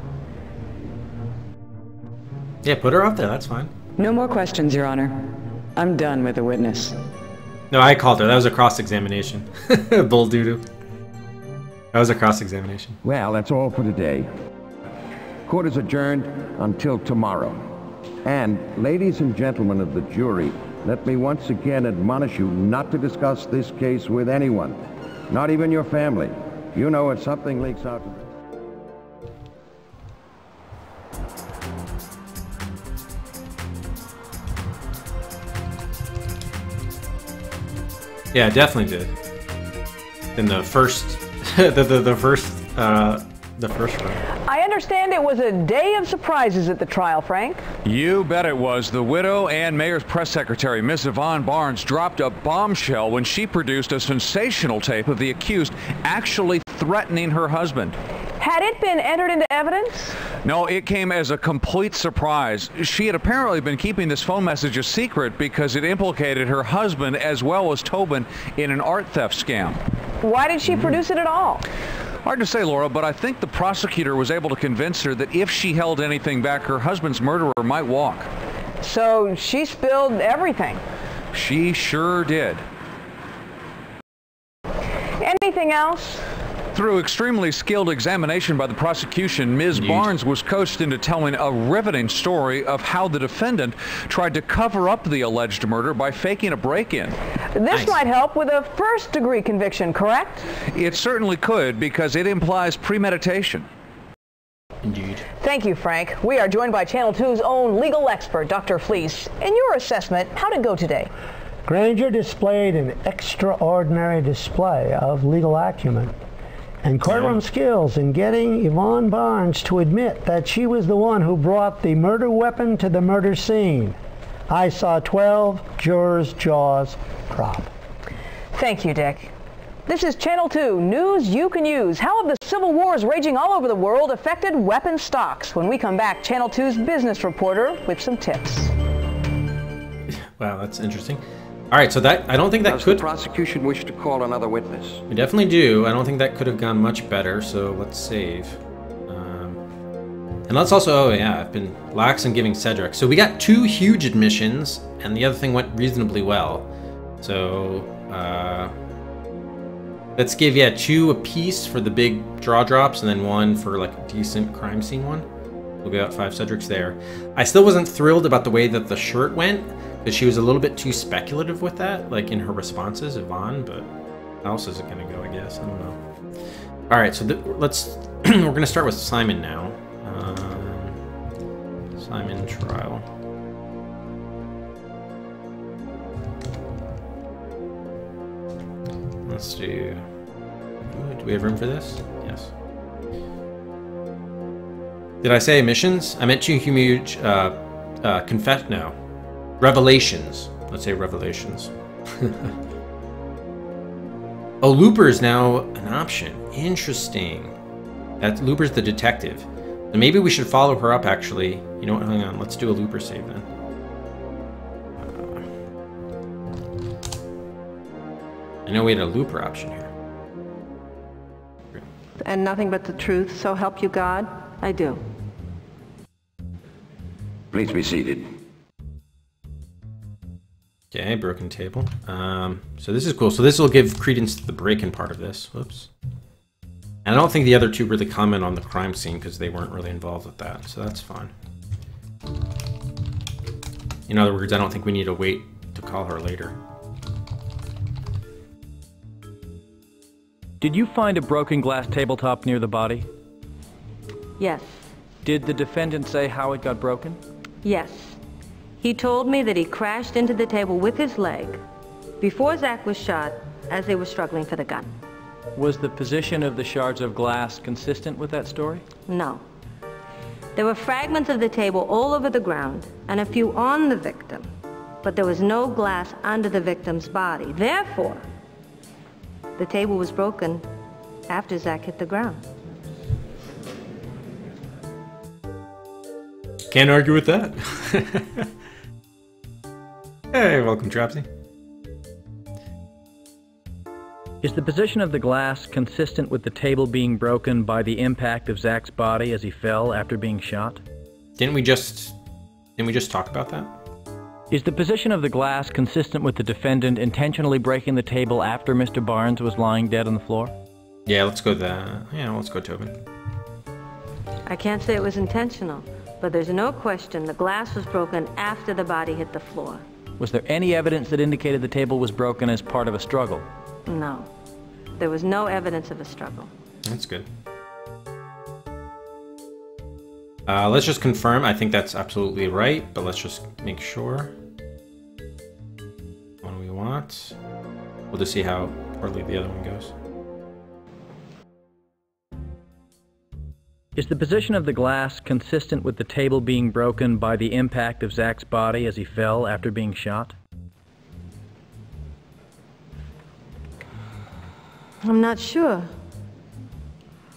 Yeah, put her up there, that's fine. No more questions, Your Honor. I'm done with the witness. No, I called her. That was a cross-examination. Bull doo-doo. That was a cross-examination. Well, that's all for today. Court is adjourned until tomorrow. And, ladies and gentlemen of the jury, let me once again admonish you not to discuss this case with anyone, not even your family. You know, if something leaks out to them. Yeah, definitely did. In the first, the first round. I understand it was a day of surprises at the trial, Frank. You bet it was. The widow and mayor's press secretary, Miss Yvonne Barnes, dropped a bombshell when she produced a sensational tape of the accused actually threatening her husband. Had it been entered into evidence? No, it came as a complete surprise. She had apparently been keeping this phone message a secret because it implicated her husband as well as Tobin in an art theft scam. Why did she produce it at all? Hard to say, Laura, but I think the prosecutor was able to convince her that if she held anything back, her husband's murderer might walk. So she spilled everything. She sure did. Anything else? Through extremely skilled examination by the prosecution, Ms. Barnes was coached into telling a riveting story of how the defendant tried to cover up the alleged murder by faking a break-in. This might help with a first-degree conviction, correct? It certainly could, because it implies premeditation. Indeed. Thank you, Frank. We are joined by Channel 2's own legal expert, Dr. Fleece. In your assessment, how did it go today? Granger displayed an extraordinary display of legal acumen and courtroom skills in getting Yvonne Barnes to admit that she was the one who brought the murder weapon to the murder scene. I saw 12 jurors' jaws drop. Thank you, Dick. This is Channel 2, news you can use. How have the civil wars raging all over the world affected weapon stocks? When we come back, Channel 2's business reporter with some tips. Wow, that's interesting. All right, so that I don't think that could. Does the prosecution wish to call another witness? We definitely do. I don't think that could have gone much better. So let's save. And let's also. Oh yeah, I've been lax in giving Cedric. So we got 2 huge admissions, and the other thing went reasonably well. So let's give 2 apiece for the big draw drops, and then 1 for like a decent crime scene one. We'll get 5 Cedrics there. I still wasn't thrilled about the way that the shirt went, because she was a little bit too speculative with that, like in her responses, Yvonne, but how else is it going to go, I guess? I don't know. All right, so let's we're going to start with Simon now. Simon trial. Let's do we have room for this? Yes. Did I say emissions? I meant too huge, no. Revelations. Let's say revelations. Oh, Looper is now an option. Interesting. Looper's the detective. And maybe we should follow her up, actually. You know what? Hang on. Let's do a Looper save then. I know we had a Looper option here. And nothing but the truth, so help you God? I do. Please be seated. Okay, broken table. So this is cool. So this will give credence to the break-in part of this. Whoops. And I don't think the other two really comment on the crime scene because they weren't really involved with that. So that's fine. In other words, I don't think we need to wait to call her later. Did you find a broken glass tabletop near the body? Yes. Did the defendant say how it got broken? Yes. He told me that he crashed into the table with his leg before Zach was shot as they were struggling for the gun. Was the position of the shards of glass consistent with that story? No. There were fragments of the table all over the ground and a few on the victim, but there was no glass under the victim's body. Therefore, the table was broken after Zach hit the ground. Can't argue with that. Hey, welcome, Dropsy. Is the position of the glass consistent with the table being broken by the impact of Zach's body as he fell after being shot? Didn't we just talk about that? Is the position of the glass consistent with the defendant intentionally breaking the table after Mr. Barnes was lying dead on the floor? Yeah, let's go that. Yeah, let's go Tobin. I can't say it was intentional, but there's no question the glass was broken after the body hit the floor. Was there any evidence that indicated the table was broken as part of a struggle? No. There was no evidence of a struggle. That's good. Let's just confirm. I think that's absolutely right, but let's just make sure. One we want. We'll just see how poorly the other one goes. Is the position of the glass consistent with the table being broken by the impact of Zach's body as he fell after being shot? I'm not sure.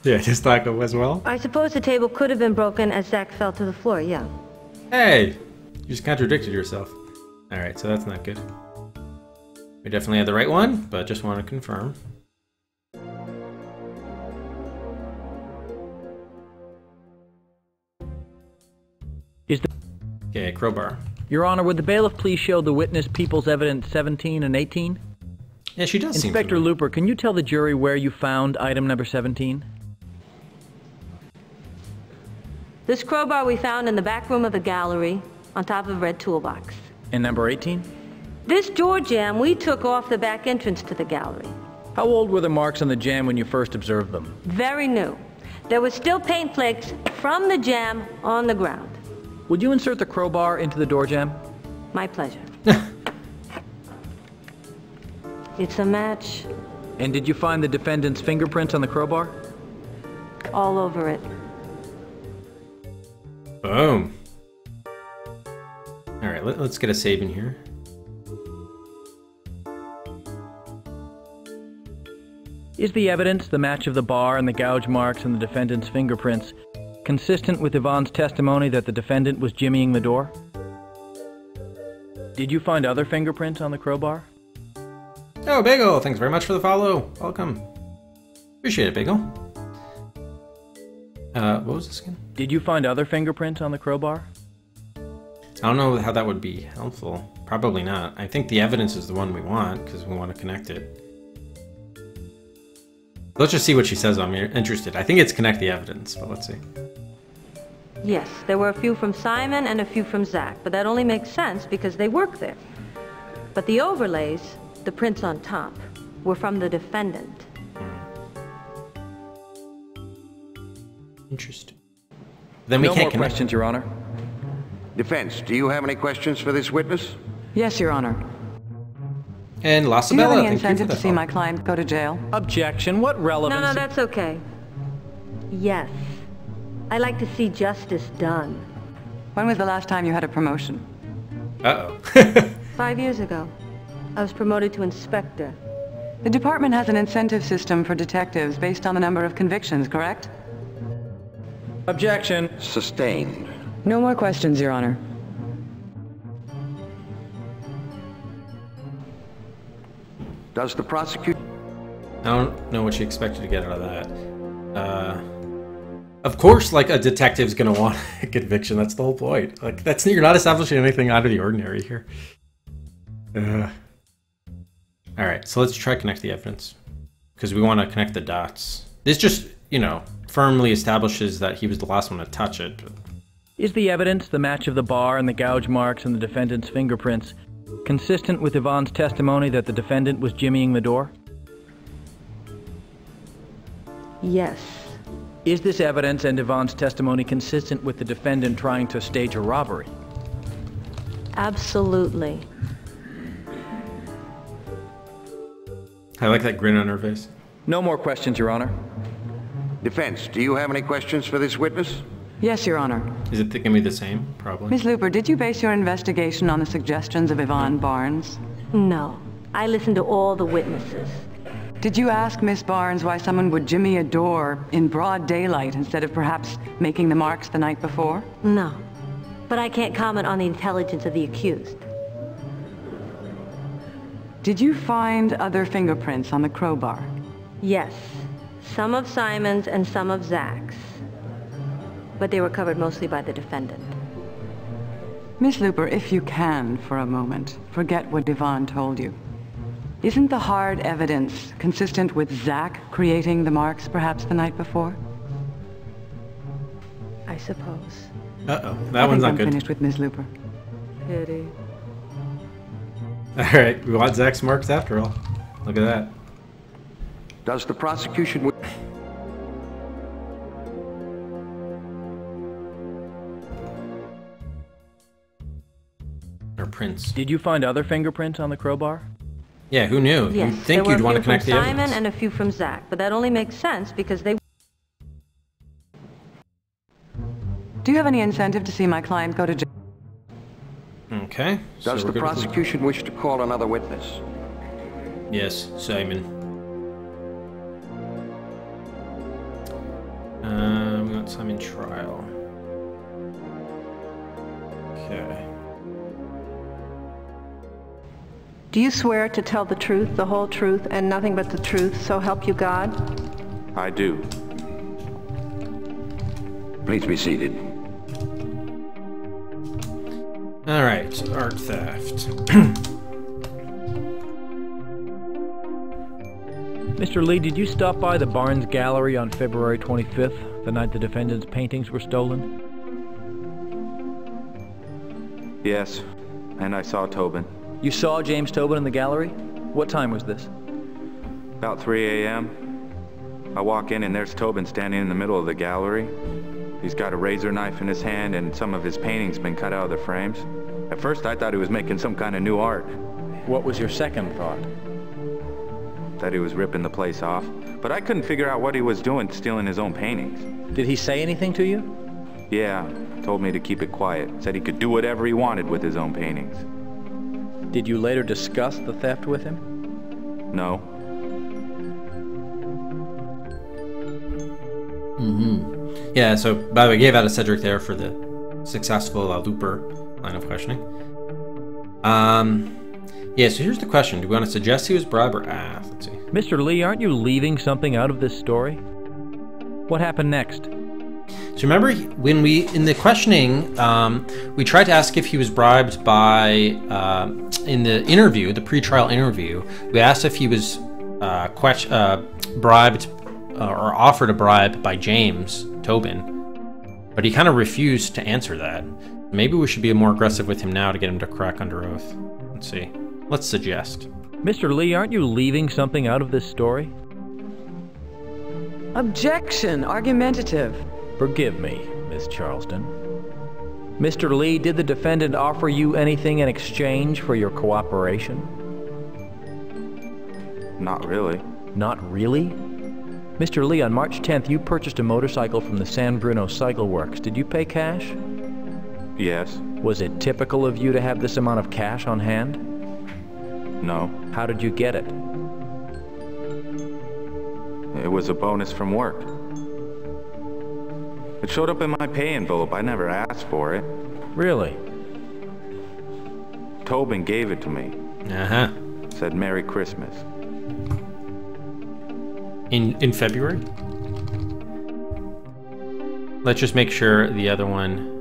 Yeah, just thought it was well. I suppose the table could have been broken as Zach fell to the floor, yeah. Hey! You just contradicted yourself. Alright, so that's not good. We definitely had the right one, but just want to confirm. Okay, crowbar. Your Honor, would the bailiff please show the witness People's Evidence 17 and 18? Yeah, she does. Inspector Looper, can you tell the jury where you found item number 17? This crowbar we found in the back room of the gallery on top of a red toolbox. And number 18? This door jamb we took off the back entrance to the gallery. How old were the marks on the jamb when you first observed them? Very new. There were still paint flakes from the jamb on the ground. Would you insert the crowbar into the door jamb? My pleasure. It's a match. And did you find the defendant's fingerprints on the crowbar? All over it. Boom. All right, let's get a save in here. Is the evidence, the match of the bar and the gouge marks and the defendant's fingerprints, consistent with Yvonne's testimony that the defendant was jimmying the door? Did you find other fingerprints on the crowbar? Oh, Bagel, thanks very much for the follow. Welcome. Appreciate it, Bagel. What was this again? Did you find other fingerprints on the crowbar? I don't know how that would be helpful. Probably not. I think the evidence is the one we want because we want to connect it. Let's just see what she says. I'm interested. I think it's connect the evidence, but let's see. Yes, there were a few from Simon and a few from Zach, but that only makes sense because they work there. But the overlays, the prints on top, were from the defendant. Interesting. Then we no can't more connect. questions, Your Honor. Defense, do you have any questions for this witness? Yes, Your Honor. And La Do you have Sabella, any thank you for incentive to that see follow. my client go to jail? Objection. What relevance? No, that's okay. Yes. I like to see justice done. When was the last time you had a promotion? Uh-oh. 5 years ago. I was promoted to inspector. The department has an incentive system for detectives based on the number of convictions, correct? Objection. Sustained. No more questions, Your Honor. Does the prosecutor... I don't know what you expected to get out of that. Of course, like, a detective's gonna want a conviction. That's the whole point. Like, you're not establishing anything out of the ordinary here. Alright, so let's try to connect the evidence. Because we want to connect the dots. This just, you know, firmly establishes that he was the last one to touch it. Is the evidence, the match of the bar and the gouge marks and the defendant's fingerprints, consistent with Yvonne's testimony that the defendant was jimmying the door? Yes. Is this evidence and Yvonne's testimony consistent with the defendant trying to stage a robbery? Absolutely. I like that grin on her face. No more questions, Your Honor. Defense, do you have any questions for this witness? Yes, Your Honor. Is it gonna be the same? Probably. Ms. Looper, did you base your investigation on the suggestions of Yvonne Barnes? No. I listened to all the witnesses. Did you ask Miss Barnes why someone would jimmy a door in broad daylight instead of perhaps making the marks the night before? No. But I can't comment on the intelligence of the accused. Did you find other fingerprints on the crowbar? Yes. Some of Simon's and some of Zach's. But they were covered mostly by the defendant. Miss Looper, if you can, for a moment, forget what Yvonne told you. Isn't the hard evidence consistent with Zach creating the marks perhaps the night before? I suppose. Uh-oh, that one's not I'm good. finished with Miss Looper. Pity. Alright, we want Zach's marks after all. Look at that. Does the prosecution... Or prints. Did you find other fingerprints on the crowbar? Yeah, who knew? Yes, You'd think you'd want to connect the there were a few from evidence. Simon and a few from Zach, but that only makes sense because they... Do you have any incentive to see my client go to jail? Okay. Does the prosecution wish to call another witness? Yes, Simon. We want Simon trial. Okay. Do you swear to tell the truth, the whole truth, and nothing but the truth, so help you God? I do. Please be seated. All right, art theft. Mr. Lee, did you stop by the Barnes Gallery on February 25th, the night the defendant's paintings were stolen? Yes, and I saw Tobin. You saw James Tobin in the gallery? What time was this? About 3 a.m. I walk in and there's Tobin standing in the middle of the gallery. He's got a razor knife in his hand and some of his paintings been cut out of the frames. At first I thought he was making some kind of new art. What was your second thought? That he was ripping the place off. But I couldn't figure out what he was doing stealing his own paintings. Did he say anything to you? Yeah, told me to keep it quiet. Said he could do whatever he wanted with his own paintings. Did you later discuss the theft with him? No. Yeah, so, by the way, gave out a Cedric there for the successful Looper line of questioning. Yeah, so here's the question. Do we want to suggest he was bribed or let's see. Mr. Lee, aren't you leaving something out of this story? What happened next? So remember, when in the questioning, we tried to ask if he was bribed by, in the interview, the pre-trial interview, we asked if he was bribed or offered a bribe by James Tobin, but he kind of refused to answer that. Maybe we should be more aggressive with him now to get him to crack under oath. Let's see. Let's suggest. Mr. Lee, aren't you leaving something out of this story? Objection! Argumentative. Forgive me, Miss Charleston. Mr. Lee, did the defendant offer you anything in exchange for your cooperation? Not really. Not really? Mr. Lee, on March 10th, you purchased a motorcycle from the San Bruno Cycle Works. Did you pay cash? Yes. Was it typical of you to have this amount of cash on hand? No. How did you get it? It was a bonus from work. It showed up in my pay envelope. I never asked for it. Really? Tobin gave it to me. Uh-huh. Said Merry Christmas. In February? Let's just make sure the other one.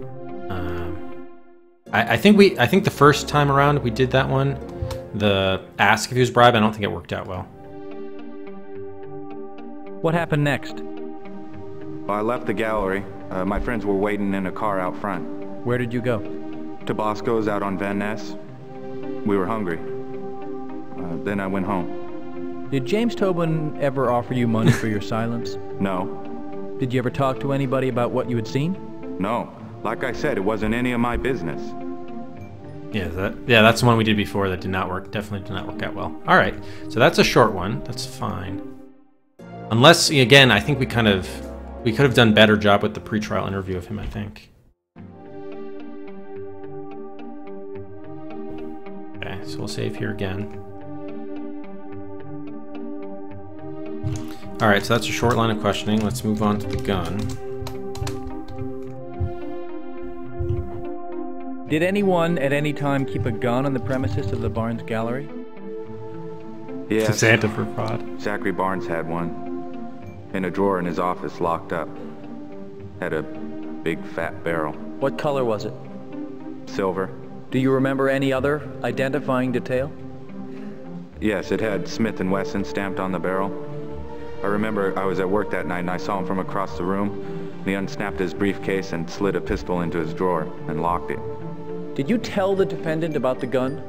I think the first time around we did that one, the ask if he was bribed. I don't think it worked out well. What happened next? Well, I left the gallery. My friends were waiting in a car out front. Where did you go? To Bosco's out on Van Ness. We were hungry. Then I went home. Did James Tobin ever offer you money for your silence? No. Did you ever talk to anybody about what you had seen? No. Like I said, it wasn't any of my business. Yeah, that's the one we did before that did not work. Definitely did not work out well. All right, so that's a short one. That's fine. Unless, again, I think we could have done a better job with the pre-trial interview of him, I think. Okay, so we'll save here again. All right, so that's a short line of questioning. Let's move on to the gun. Did anyone at any time keep a gun on the premises of the Barnes Gallery? Yes. It's a Santa for fraud. Zachary Barnes had one. In a drawer in his office, locked up. Had a big fat barrel. What color was it? Silver. Do you remember any other identifying detail? Yes, it had Smith & Wesson stamped on the barrel. I remember I was at work that night and I saw him from across the room. And he unsnapped his briefcase and slid a pistol into his drawer and locked it. Did you tell the defendant about the gun?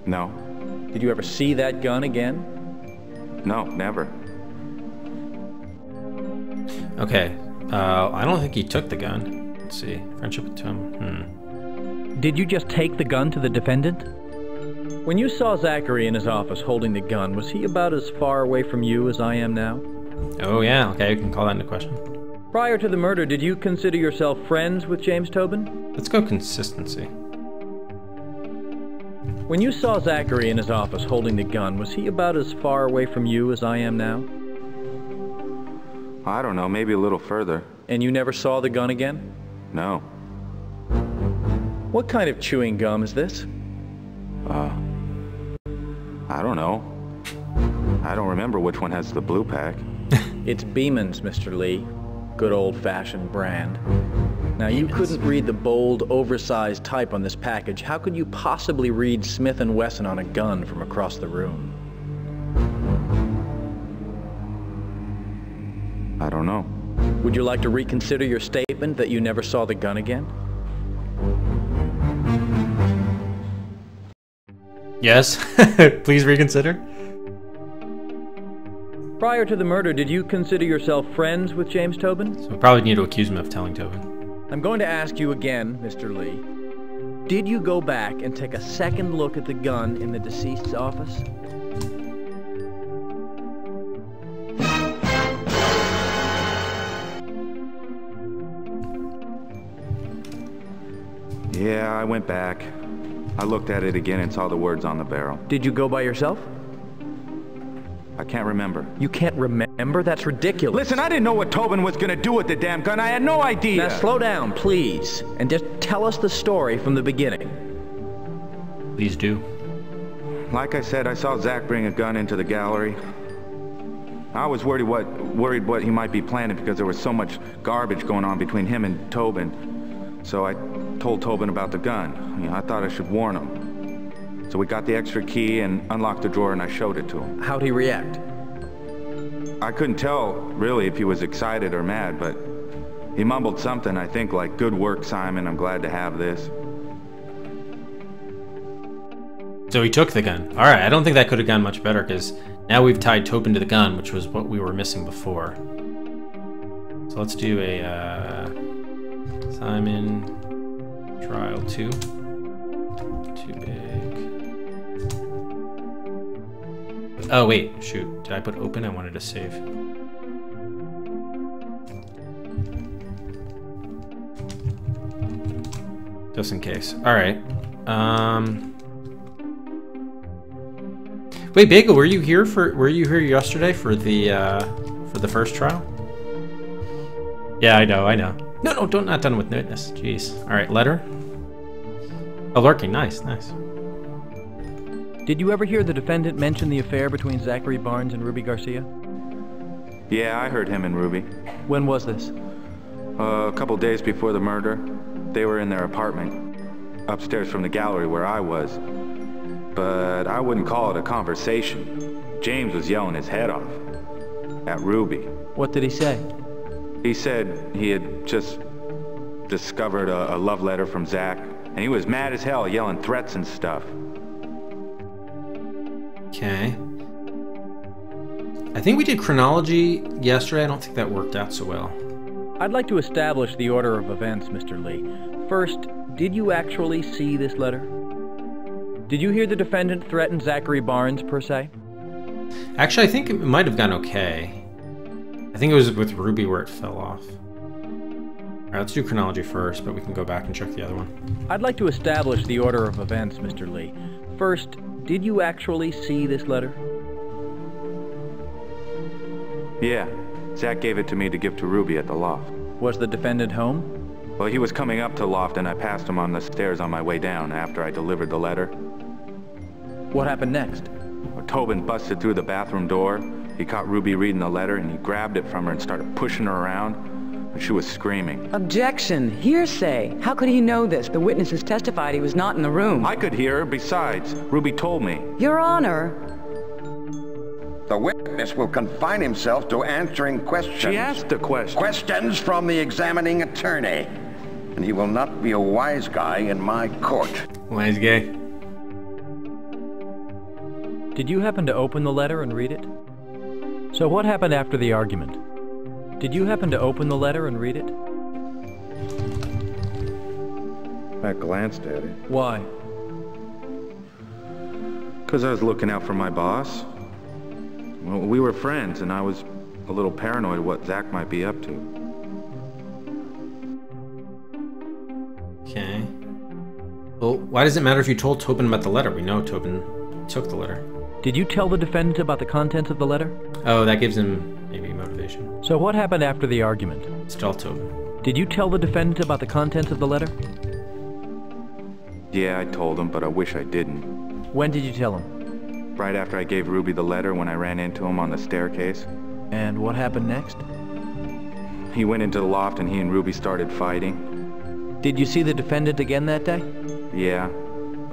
No. Did you ever see that gun again? No, never. Okay, I don't think he took the gun. Let's see, friendship with Tom. Did you just take the gun to the defendant? When you saw Zachary in his office holding the gun, was he about as far away from you as I am now? Oh yeah, okay, you can call that into question. Prior to the murder, did you consider yourself friends with James Tobin? Let's go consistency. When you saw Zachary in his office holding the gun, was he about as far away from you as I am now? I don't know, maybe a little further. And you never saw the gun again? No. What kind of chewing gum is this? I don't know. I don't remember which one has the blue pack. It's Beeman's, Mr. Lee. Good old-fashioned brand. Now, you couldn't read the bold, oversized type on this package. How could you possibly read Smith & Wesson on a gun from across the room? I don't know. Would you like to reconsider your statement that you never saw the gun again? Yes, please reconsider. Prior to the murder, did you consider yourself friends with James Tobin? So we probably need to accuse him of telling Tobin. I'm going to ask you again, Mr. Lee. Did you go back and take a second look at the gun in the deceased's office? Yeah, I went back. I looked at it again and saw the words on the barrel. Did you go by yourself? I can't remember. You can't remember? That's ridiculous. Listen, I didn't know what Tobin was gonna do with the damn gun. I had no idea. Now slow down, please, and just tell us the story from the beginning. Please do. Like I said, I saw Zach bring a gun into the gallery. I was worried what he might be planning because there was so much garbage going on between him and Tobin. So I told Tobin about the gun. You know, I thought I should warn him. So we got the extra key and unlocked the drawer and I showed it to him. How'd he react? I couldn't tell, really, if he was excited or mad, but he mumbled something, I think, like, "Good work, Simon, I'm glad to have this." So he took the gun. All right, I don't think that could have gone much better because now we've tied Tobin to the gun, which was what we were missing before. So So let's do a Simon trial 2. Too big. Oh wait, shoot. Did I put open? I wanted to save. Just in case. All right. Wait, Bagel, were you here yesterday for the first trial? Yeah, I know. No, not done with witness. Jeez. All right, letter. Oh, lurking. Nice. Did you ever hear the defendant mention the affair between Zachary Barnes and Ruby Garcia? Yeah, I heard him and Ruby. When was this? A couple days before the murder. They were in their apartment, upstairs from the gallery where I was. But I wouldn't call it a conversation. James was yelling his head off at Ruby. What did he say? He said he had just discovered a love letter from Zach, and he was mad as hell, yelling threats and stuff. Okay. I think we did chronology yesterday. I don't think that worked out so well. I'd like to establish the order of events, Mr. Lee. First, did you actually see this letter? Did you hear the defendant threaten Zachary Barnes, per se? Actually, I think it might have gone okay. I think it was with Ruby where it fell off. All right, let's do chronology first, but we can go back and check the other one. I'd like to establish the order of events, Mr. Lee. First, did you actually see this letter? Yeah. Zach gave it to me to give to Ruby at the loft. Was the defendant home? Well, he was coming up to loft and I passed him on the stairs on my way down after I delivered the letter. What happened next? Tobin busted through the bathroom door. He caught Ruby reading the letter and he grabbed it from her and started pushing her around. And she was screaming. Objection. Hearsay. How could he know this? The witnesses testified he was not in the room. I could hear her. Besides, Ruby told me. Your Honor. The witness will confine himself to answering questions. She asked a question. Questions from the examining attorney. And he will not be a wise guy in my court. Wise guy. Did you happen to open the letter and read it? So what happened after the argument? Did you happen to open the letter and read it? I glanced at it. Why? Because I was looking out for my boss. Well, we were friends, and I was a little paranoid what Zach might be up to. Okay. Well, why does it matter if you told Tobin about the letter? We know Tobin took the letter. Did you tell the defendant about the contents of the letter? Oh, that gives him maybe motivation. So what happened after the argument? Still Tobin. Did you tell the defendant about the contents of the letter? Yeah, I told him, but I wish I didn't. When did you tell him? Right after I gave Ruby the letter when I ran into him on the staircase. And what happened next? He went into the loft and he and Ruby started fighting. Did you see the defendant again that day? Yeah.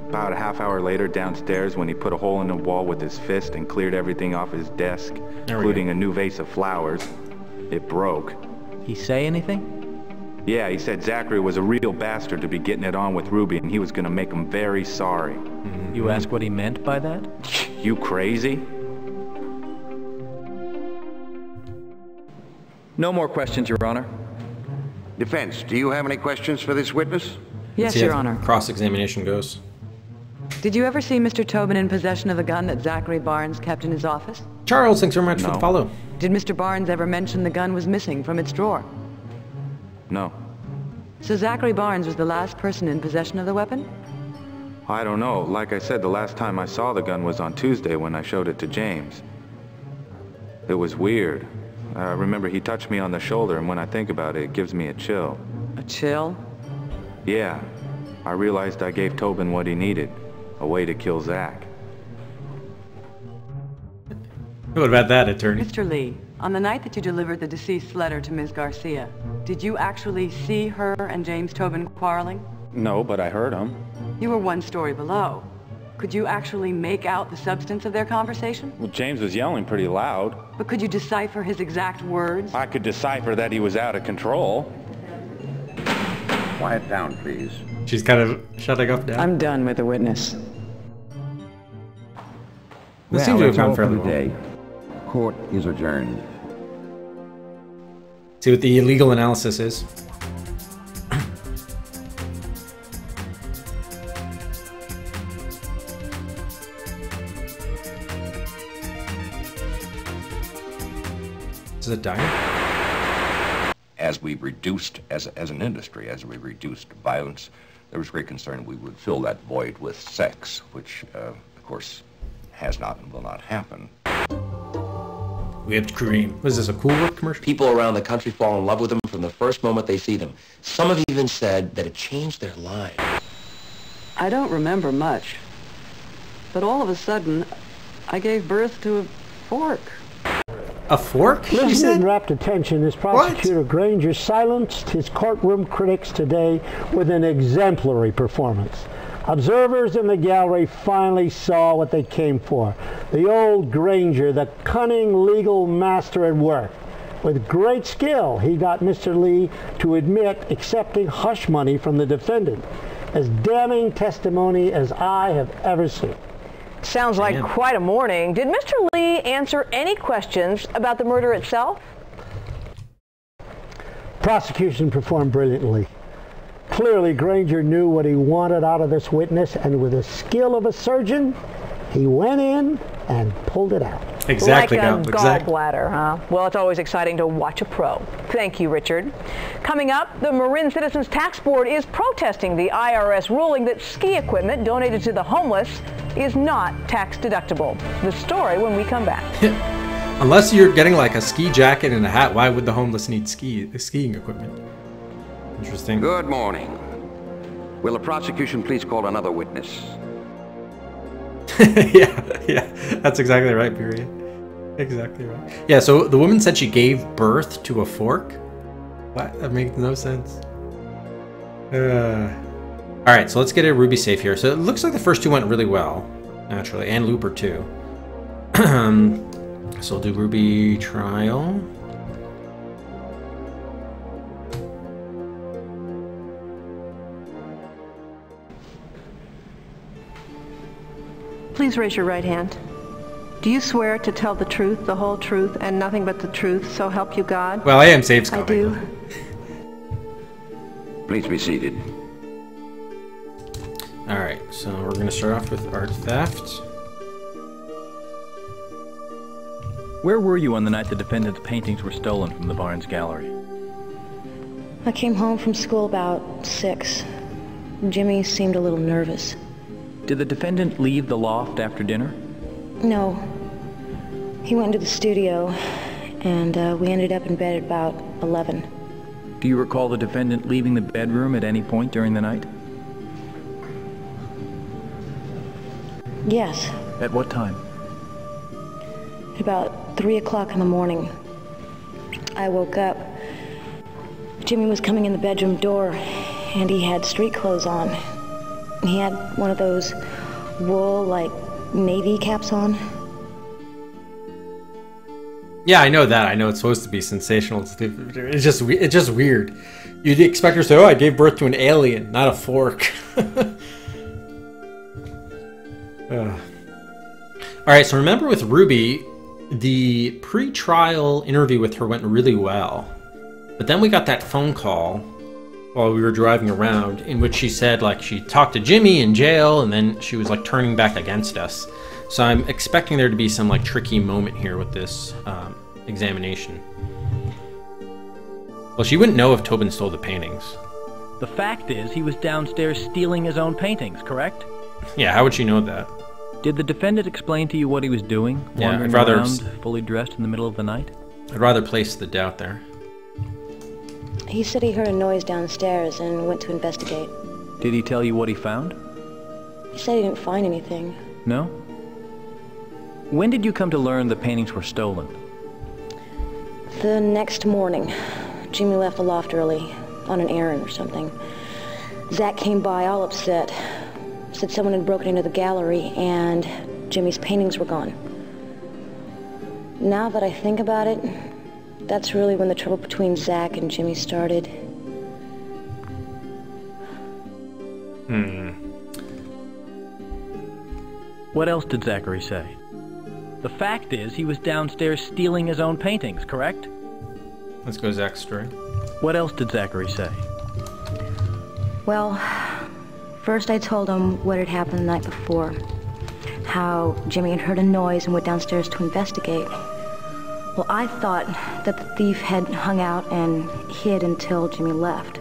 About a half hour later downstairs when he put a hole in the wall with his fist and cleared everything off his desk, including a new vase of flowers. It broke. He say anything? Yeah, he said Zachary was a real bastard to be getting it on with Ruby and he was gonna make him very sorry. Mm-hmm. You ask what he meant by that? You crazy? No more questions, Your Honor. Defense, do you have any questions for this witness? Yes, Your Honor. Cross-examination goes. Did you ever see Mr. Tobin in possession of a gun that Zachary Barnes kept in his office? Charles, thanks very much for the follow. Did Mr. Barnes ever mention the gun was missing from its drawer? No. So Zachary Barnes was the last person in possession of the weapon? I don't know. Like I said, the last time I saw the gun was on Tuesday when I showed it to James. It was weird. I remember he touched me on the shoulder, and when I think about it, it gives me a chill. A chill? Yeah. I realized I gave Tobin what he needed. A way to kill Zach. What about that, attorney? Mr. Lee, on the night that you delivered the deceased's letter to Ms. Garcia, did you actually see her and James Tobin quarreling? No, but I heard him. You were one story below. Could you actually make out the substance of their conversation? Well, James was yelling pretty loud. But could you decipher his exact words? I could decipher that he was out of control. Quiet down, please. She's kind of shutting up now. I'm done with the witness. This seems to have gone fairly well. Court is adjourned. See what the legal analysis is. Is it dying? As we reduced, as an industry, as we reduced violence, there was great concern we would fill that void with sex, which, of course, has not and will not happen. Whipped cream. Was this a Cool Whip commercial? People around the country fall in love with them from the first moment they see them. Some have even said that it changed their lives. I don't remember much, but all of a sudden, I gave birth to a fork. A fork? Listening in rapt attention as Prosecutor Granger silenced his courtroom critics today with an exemplary performance. Observers in the gallery finally saw what they came for. The old Granger, the cunning legal master at work. With great skill, he got Mr. Lee to admit accepting hush money from the defendant. As damning testimony as I have ever seen. Sounds like quite a morning. Did Mr. Lee answer any questions about the murder itself? Prosecution performed brilliantly. Clearly, Granger knew what he wanted out of this witness, and with the skill of a surgeon, he went in and pulled it out. Exactly. Like a gallbladder, huh? Well, it's always exciting to watch a pro. Thank you, Richard. Coming up, the Marin Citizens Tax Board is protesting the IRS ruling that ski equipment donated to the homeless is not tax deductible. The story when we come back. Unless you're getting like a ski jacket and a hat, why would the homeless need skiing equipment? Interesting. Good morning. Will the prosecution please call another witness? yeah, that's exactly right, period. Exactly right. Yeah, so the woman said she gave birth to a fork? What? That makes no sense. Alright, so let's get a Ruby safe here. So it looks like the first two went really well, naturally, and Looper too. So we'll do Ruby trial. Please raise your right hand. Do you swear to tell the truth, the whole truth, and nothing but the truth, so help you God? Well, I am safe, Scott. I do. Please be seated. Alright, so we're going to start off with art theft. Where were you on the night the defendant's paintings were stolen from the Barnes Gallery? I came home from school about 6. Jimmy seemed a little nervous. Did the defendant leave the loft after dinner? No. He went into the studio, and we ended up in bed at about 11. Do you recall the defendant leaving the bedroom at any point during the night? Yes. At what time? At about 3 o'clock in the morning. I woke up. Jimmy was coming in the bedroom door, and he had street clothes on. He had one of those wool, like, navy caps on. Yeah, I know that. I know it's supposed to be sensational. It's just weird. You'd expect her to say, "Oh, I gave birth to an alien, not a fork." All right, so remember with Ruby, the pre-trial interview with her went really well. But then we got that phone call while we were driving around in which she said, like, she talked to Jimmy in jail and then she was, like, turning back against us. So I'm expecting there to be some, like, tricky moment here with this examination. Well, she wouldn't know if Tobin stole the paintings. The fact is, he was downstairs stealing his own paintings, correct? Yeah, how would she know that? Did the defendant explain to you what he was doing? Yeah, wandering around, fully dressed in the middle of the night? I'd rather place the doubt there. He said he heard a noise downstairs and went to investigate. Did he tell you what he found? He said he didn't find anything. No? When did you come to learn the paintings were stolen? The next morning. Jimmy left the loft early, on an errand or something. Zach came by all upset. Said someone had broken into the gallery and Jimmy's paintings were gone. Now that I think about it, that's really when the trouble between Zach and Jimmy started. What else did Zachary say? The fact is, he was downstairs stealing his own paintings, correct? let's go Zach's story. What else did Zachary say? Well, first I told him what had happened the night before. How Jimmy had heard a noise and went downstairs to investigate. Well, I thought that the thief had hung out and hid until Jimmy left.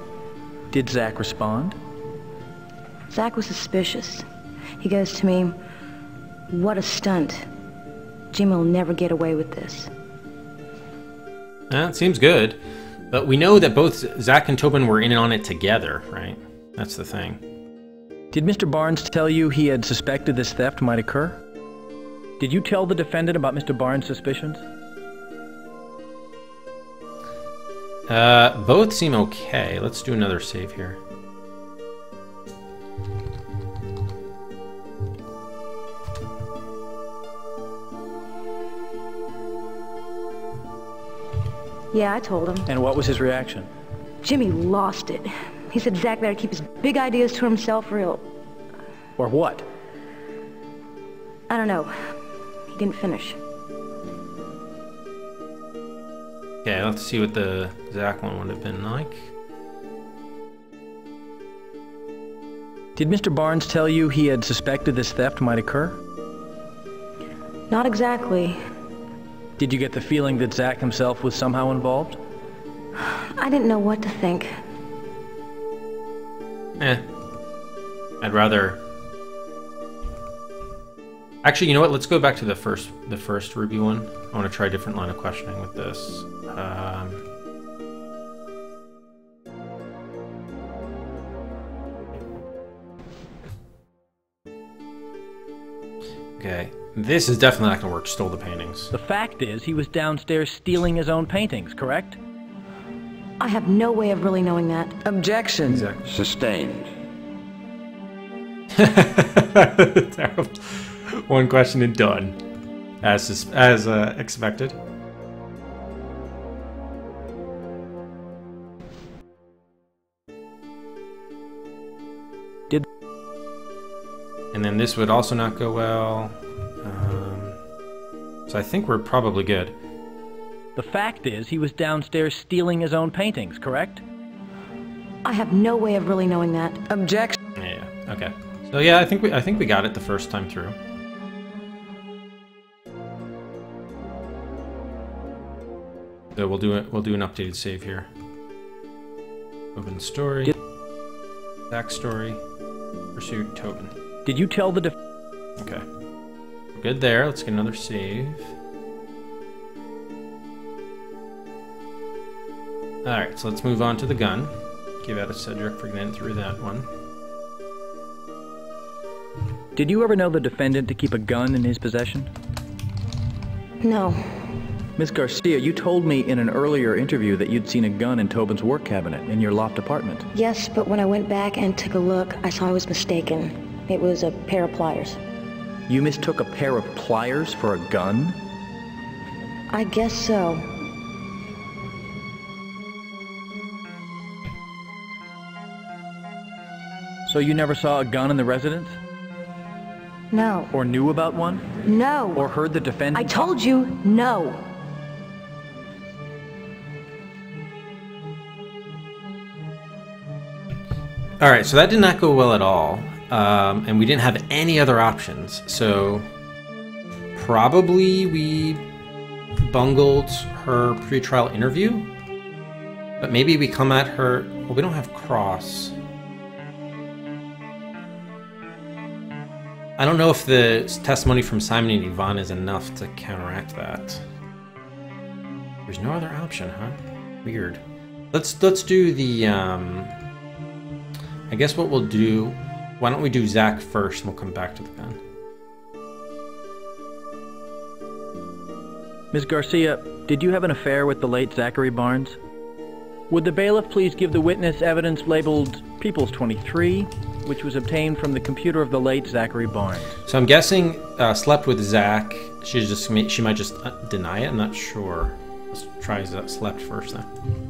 Did Zach respond? Zach was suspicious. He goes to me, "What a stunt. Jimmy will never get away with this." It seems good. But we know that both Zach and Tobin were in on it together, right? That's the thing. Did Mr. Barnes tell you he had suspected this theft might occur? Did you tell the defendant about Mr. Barnes' suspicions? Both seem okay. Let's do another save here. Yeah, I told him. And what was his reaction? Jimmy lost it. He said Zach better keep his big ideas to himself or he'll... Or what? I don't know. He didn't finish. Okay, let's see what the Zach one would have been like. Did Mr. Barnes tell you he had suspected this theft might occur? Not exactly. Did you get the feeling that Zach himself was somehow involved? I didn't know what to think. I'd rather... Actually, you know what? Let's go back to the first Ruby one. I want to try a different line of questioning with this. Okay, this is definitely not going to work. Stole the paintings. The fact is, he was downstairs stealing his own paintings, correct? I have no way of really knowing that. Objection. Exactly. Sustained. Terrible. One question and done. As expected. And then this would also not go well. So I think we're probably good. The fact is, he was downstairs stealing his own paintings, correct? I have no way of really knowing that. Objection. Yeah. Okay. So yeah, I think we got it the first time through. So we'll do an updated save here. Open story. Back story. Pursued Tobin. Did you tell the Okay. We're good there. Let's get another save. Alright, so let's move on to the gun. Give out to Cedric for getting through that one. Did you ever know the defendant to keep a gun in his possession? No. Miss Garcia, you told me in an earlier interview that you'd seen a gun in Tobin's work cabinet in your loft apartment. Yes, but when I went back and took a look, I saw I was mistaken. It was a pair of pliers. You mistook a pair of pliers for a gun? I guess so. So you never saw a gun in the residence? No. Or knew about one? No. Or heard the defendant? I told you, no. Alright, so that did not go well at all. And we didn't have any other options. So probably we bungled her pre-trial interview. But maybe we come at her... Well, we don't have cross. I don't know if the testimony from Simon and Yvonne is enough to counteract that. There's no other option, huh? Weird. Let's do the... I guess what we'll do... Why don't we do Zach first and we'll come back to the gun. Ms. Garcia, did you have an affair with the late Zachary Barnes? Would the bailiff please give the witness evidence labeled Peoples 23, which was obtained from the computer of the late Zachary Barnes? So I'm guessing slept with Zach. She might just deny it. I'm not sure. Let's try slept first then.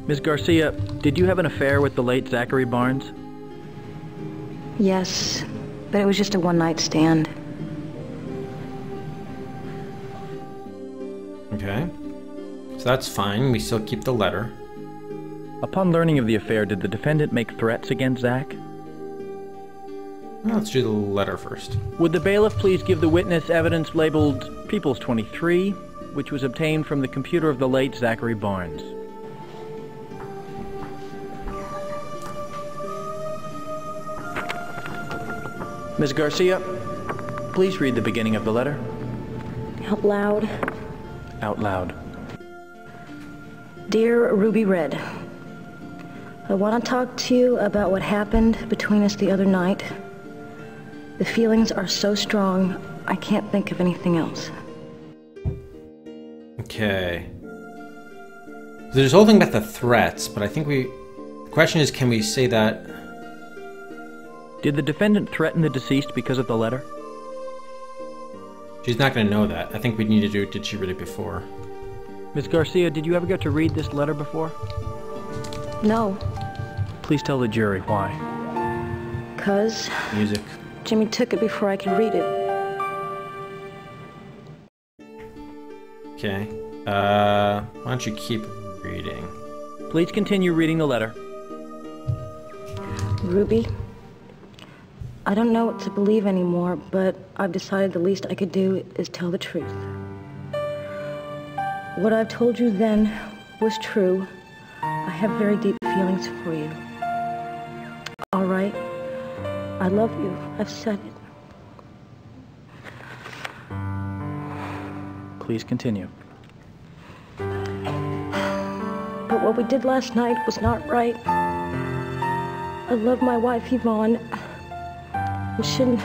Ms. Garcia, did you have an affair with the late Zachary Barnes? Yes, but it was just a one-night stand. Okay. So that's fine. We still keep the letter. Upon learning of the affair, did the defendant make threats against Zach? Let's do the letter first. Would the bailiff please give the witness evidence labeled Peoples 23, which was obtained from the computer of the late Zachary Barnes? Ms. Garcia, please read the beginning of the letter. Out loud. Out loud. Dear Ruby Red, I want to talk to you about what happened between us the other night. The feelings are so strong, I can't think of anything else. Okay. So there's a whole thing about the threats, but I think the question is, can we say that? Did the defendant threaten the deceased because of the letter? She's not going to know that. I think we need to do, did she read it before? Ms. Garcia, did you ever get to read this letter before? No. Please tell the jury why. 'Cause music. Jimmy took it before I could read it. Okay. Why don't you keep reading? Please continue reading the letter. Ruby, I don't know what to believe anymore, but I've decided the least I could do is tell the truth. What I've told you then was true. I have very deep feelings for you. All right? I love you. I've said it. Please continue. But what we did last night was not right. I love my wife, Yvonne. We shouldn't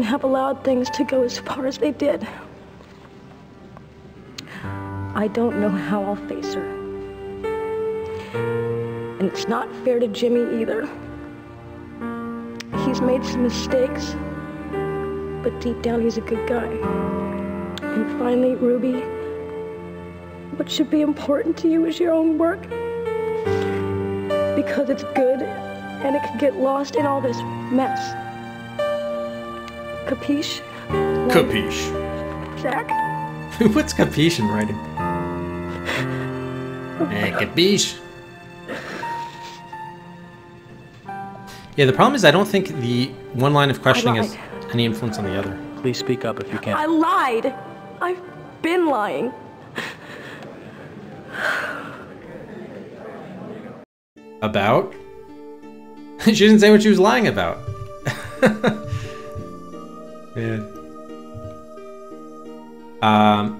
have allowed things to go as far as they did. I don't know how I'll face her. And it's not fair to Jimmy either. He's made some mistakes, but deep down he's a good guy. And finally, Ruby, what should be important to you is your own work. Because it's good, and it can get lost in all this mess. Capiche? Capiche. Zach? Who puts capiche in writing? Capiche. Yeah, the problem is I don't think the one line of questioning has any influence on the other. Please speak up if you can. I lied. I've been lying. About? She didn't say what she was lying about. Yeah.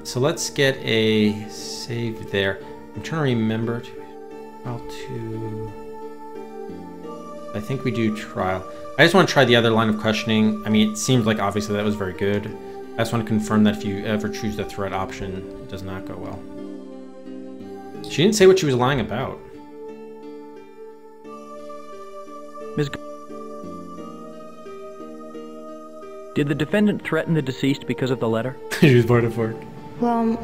So let's get a save there. I'm trying to remember how to... I think we do trial. I just want to try the other line of questioning. I mean, it seems like obviously that was very good. I just want to confirm that if you ever choose the threat option, it does not go well. She didn't say what she was lying about. Ms. Did the defendant threaten the deceased because of the letter? She was bored of work. Well,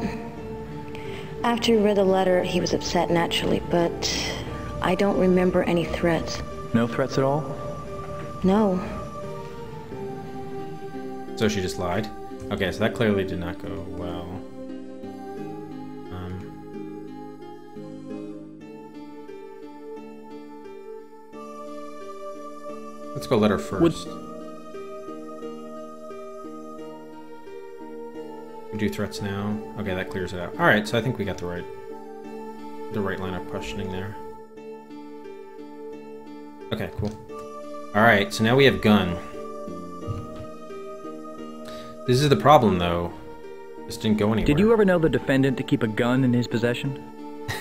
after he read the letter, he was upset naturally, but I don't remember any threats. No threats at all? No. So she just lied? Okay, so that clearly did not go well. Let's go letter first. We do threats now. Okay, that clears it out. All right, so I think we got the right line of questioning there. Okay, cool. All right, so now we have gun. This is the problem, though. This didn't go anywhere. Did you ever know the defendant to keep a gun in his possession?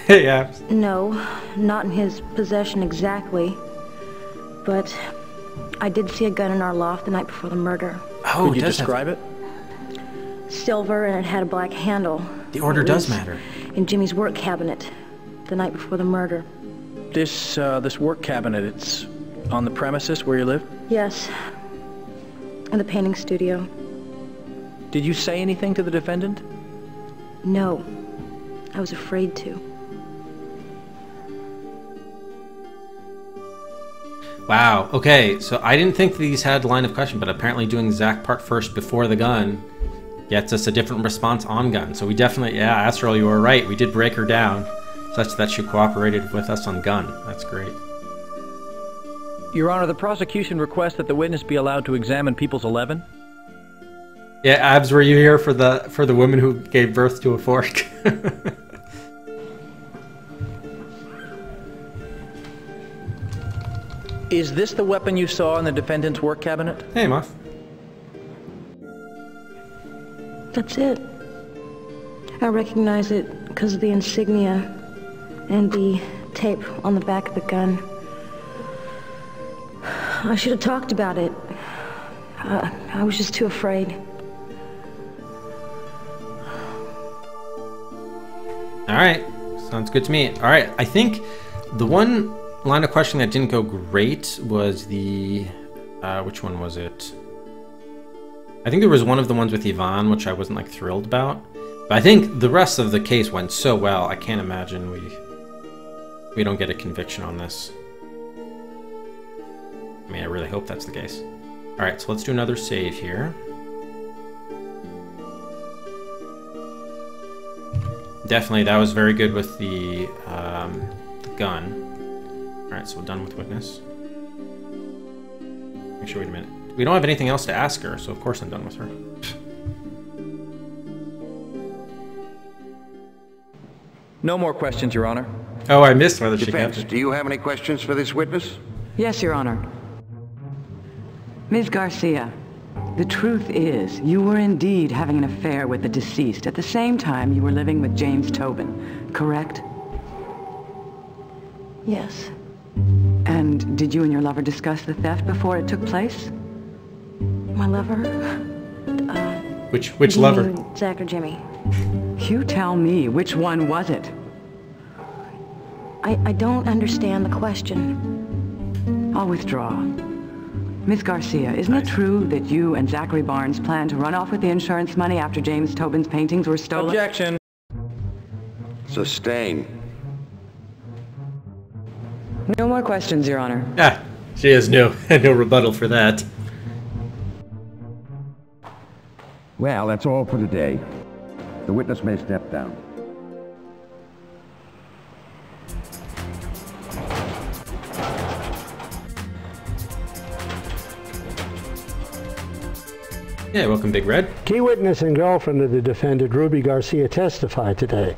Yeah. No, not in his possession exactly. But I did see a gun in our loft the night before the murder. Oh, could you describe it? Silver, and it had a black handle. The order does matter. In Jimmy's work cabinet the night before the murder. This work cabinet, it's on the premises where you live? Yes. In the painting studio. Did you say anything to the defendant? No. I was afraid to. Wow, okay, so I didn't think these had line of question, but apparently doing Zach part first before the gun gets us a different response on gun. So we definitely, yeah, Astral, you were right. We did break her down. such that she cooperated with us on gun. That's great. Your Honor, the prosecution requests that the witness be allowed to examine Peoples 11. Yeah, Abs, were you here for the woman who gave birth to a fork? Is this the weapon you saw in the defendant's work cabinet? Hey, Muff. That's it. I recognize it because of the insignia and the tape on the back of the gun. I should have talked about it. I was just too afraid. All right, sounds good to me. All right, I think the one line of questioning that didn't go great was the, which one was it? I think there was one of the ones with Yvonne, which I wasn't like thrilled about. But I think the rest of the case went so well, I can't imagine we don't get a conviction on this. I mean, I really hope that's the case. All right, so let's do another save here. Definitely, that was very good with the gun. All right, so we're done with witness. Actually, wait a minute. We don't have anything else to ask her, so of course I'm done with her. No more questions, Your Honor. Oh, I missed whether she got Defense, do you have any questions for this witness? Yes, Your Honor. Ms. Garcia, the truth is, you were indeed having an affair with the deceased at the same time you were living with James Tobin, correct? Yes. And did you and your lover discuss the theft before it took place? My lover? Which lover? Zach or Jimmy? You tell me, which one was it? I don't understand the question. I'll withdraw. Ms. Garcia, isn't it true that you and Zachary Barnes planned to run off with the insurance money after James Tobin's paintings were stolen? Objection. Sustain. No more questions, Your Honor. Ah, she has no rebuttal for that. Well, that's all for today. The witness may step down. Yeah, welcome, Big Red. Key witness and girlfriend of the defendant, Ruby Garcia, testified today.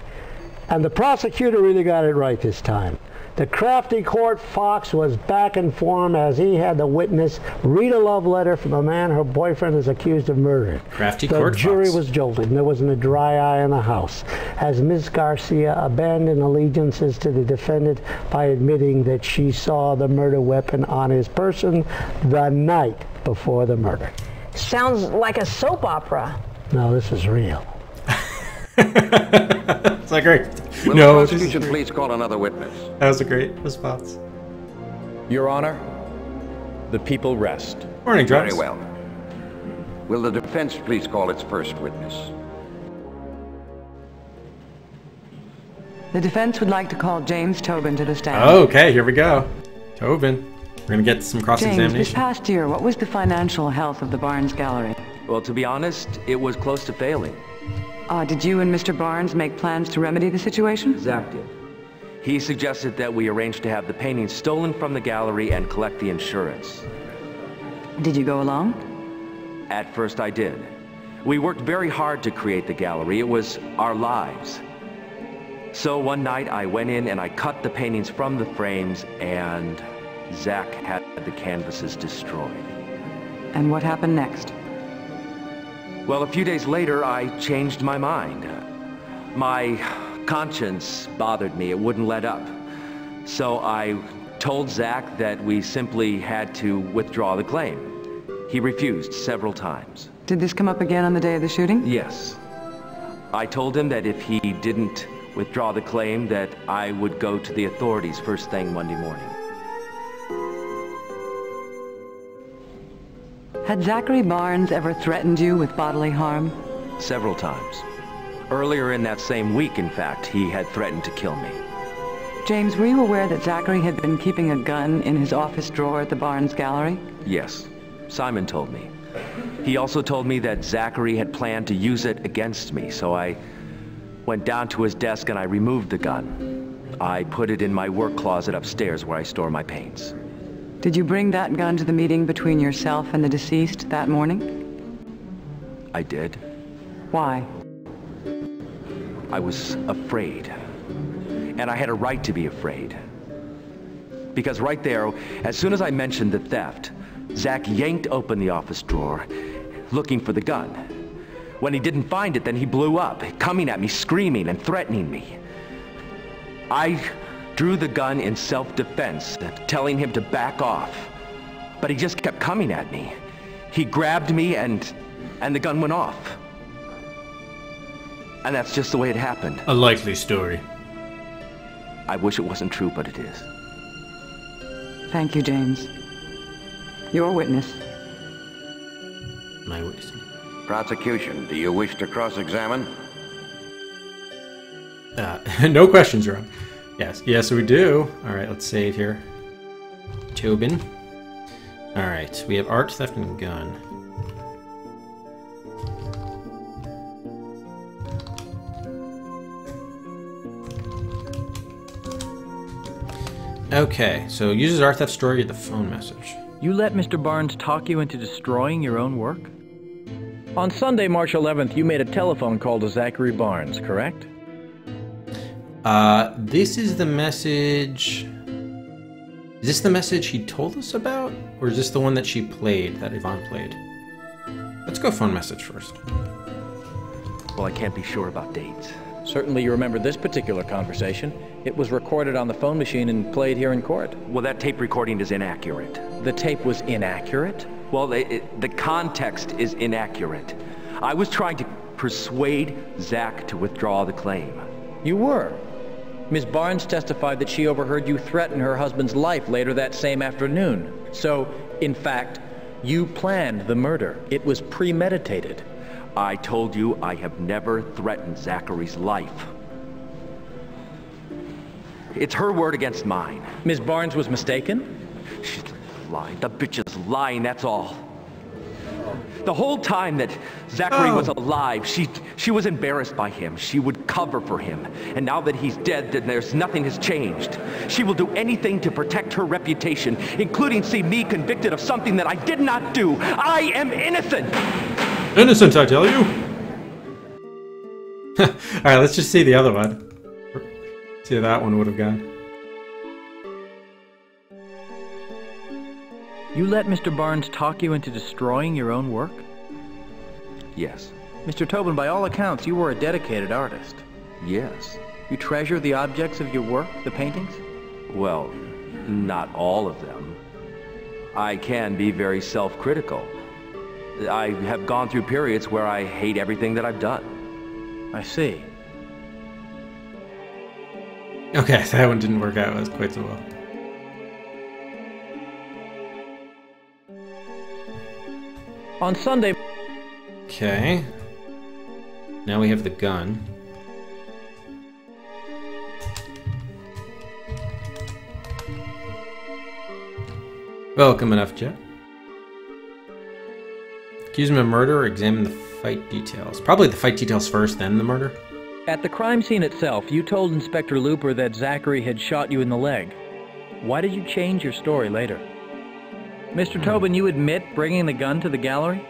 And the prosecutor really got it right this time. The crafty court fox was back in form as he had the witness read a love letter from the man her boyfriend is accused of murdering. Crafty court fox. The jury was jolted, and there wasn't a dry eye in the house, as Ms. Garcia abandoned allegiances to the defendant by admitting that she saw the murder weapon on his person the night before the murder. Sounds like a soap opera. No, this is real. It's like great. Will the prosecution please call another witness? That was a great response. Your Honor, the people rest. Morning, Travis. Very well. Will the defense please call its first witness? The defense would like to call James Tobin to the stand. Okay, here we go. Tobin. We're going to get some James, cross-examination. this past year, what was the financial health of the Barnes Gallery? Well, to be honest, it was close to failing. Did you and Mr. Barnes make plans to remedy the situation? Zach did. He suggested that we arrange to have the paintings stolen from the gallery and collect the insurance. Did you go along? At first I did. We worked very hard to create the gallery. It was our lives. So one night I went in and I cut the paintings from the frames, and Zach had the canvases destroyed. And what happened next? Well, a few days later, I changed my mind. My conscience bothered me. It wouldn't let up. So I told Zach that we simply had to withdraw the claim. He refused several times. Did this come up again on the day of the shooting? Yes. I told him that if he didn't withdraw the claim, that I would go to the authorities first thing Monday morning. Had Zachary Barnes ever threatened you with bodily harm? Several times. Earlier in that same week, in fact, he had threatened to kill me. James, were you aware that Zachary had been keeping a gun in his office drawer at the Barnes Gallery? Yes. Simon told me. He also told me that Zachary had planned to use it against me, so I went down to his desk and I removed the gun. I put it in my work closet upstairs where I store my paints. Did you bring that gun to the meeting between yourself and the deceased that morning? I did. Why? I was afraid. And I had a right to be afraid. Because right there, as soon as I mentioned the theft, Zach yanked open the office drawer, looking for the gun. When he didn't find it, then he blew up, coming at me, screaming and threatening me. I drew the gun in self-defense, telling him to back off. But he just kept coming at me. He grabbed me and the gun went off. And that's just the way it happened. A likely story. I wish it wasn't true, but it is. Thank you, James. Your witness. My witness. Prosecution, do you wish to cross-examine? No questions, Rob. Yes, we do. All right, let's save here. Tobin. All right, we have art, theft, and gun. Okay, so uses art theft story of the phone message. You let Mr. Barnes talk you into destroying your own work? On Sunday, March 11th, you made a telephone call to Zachary Barnes, correct? This is the message... Is this the message he told us about? Or is this the one that she played, that Yvonne played? Let's go phone message first. Well, I can't be sure about dates. Certainly you remember this particular conversation. It was recorded on the phone machine and played here in court. Well, that tape recording is inaccurate. The tape was inaccurate? Well, the context is inaccurate. I was trying to persuade Zach to withdraw the claim. You were. Ms. Barnes testified that she overheard you threaten her husband's life later that same afternoon. So, in fact, you planned the murder. It was premeditated. I told you I have never threatened Zachary's life. It's her word against mine. Ms. Barnes was mistaken? She's lying. The bitch is lying, that's all. The whole time that Zachary was alive, she was embarrassed by him. She would cover for him. And now that he's dead, then nothing has changed. She will do anything to protect her reputation, including see me convicted of something that I did not do. I am innocent! Innocent, I tell you! Alright, let's just see the other one. See how that one would have gone. You let Mr. Barnes talk you into destroying your own work? Yes. Mr. Tobin, by all accounts, you were a dedicated artist. Yes. You treasure the objects of your work, the paintings? Well, not all of them. I can be very self-critical. I have gone through periods where I hate everything that I've done. I see. Okay, that one didn't work out as quite so well. On Sunday... Okay. Now we have the gun. Welcome enough, Jet. Accuse him of murder or examine the fight details? Probably the fight details first, then the murder. At the crime scene itself, you told Inspector Looper that Zachary had shot you in the leg. Why did you change your story later? Mr. Tobin, you admit bringing the gun to the gallery?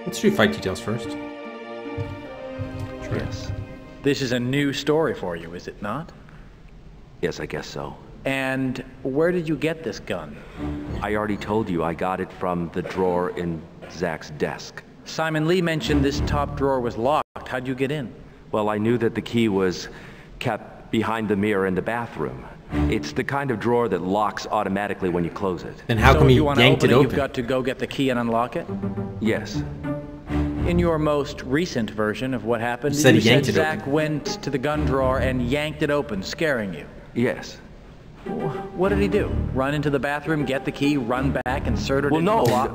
Let's do fight details first. Sure. Yes. This is a new story for you, is it not? Yes, I guess so. And where did you get this gun? I already told you I got it from the drawer in Zach's desk. Simon Lee mentioned this top drawer was locked. How'd you get in? Well, I knew that the key was kept behind the mirror in the bathroom. It's the kind of drawer that locks automatically when you close it. Then how come you yanked it open? You've got to go get the key and unlock it? Yes. In your most recent version of what happened, you said Zach went to the gun drawer and yanked it open, scaring you. Yes. What did he do? Run into the bathroom, get the key, run back, insert it into the lock?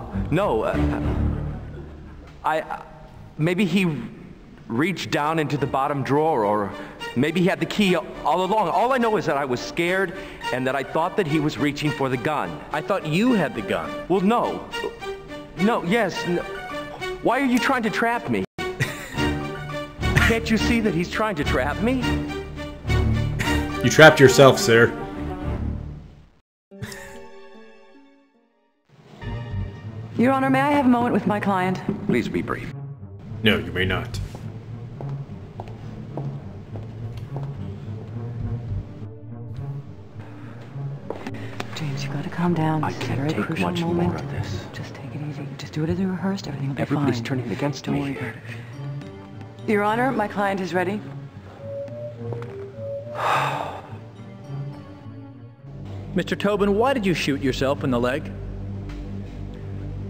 Maybe he reached down into the bottom drawer, or maybe he had the key all along. All I know is that I was scared and that I thought that he was reaching for the gun. I thought you had the gun. Well, no. No, yes. No. Why are you trying to trap me? Can't you see that he's trying to trap me? You trapped yourself, sir. Your Honor, may I have a moment with my client? Please be brief. No, you may not. James, you gotta calm down. I can't take much more of this. Just take it easy. Just do it as you rehearsed. Everything will be Everybody's fine. turning against Don't me worry here. about it. Your Honor, my client is ready. Mr. Tobin, why did you shoot yourself in the leg?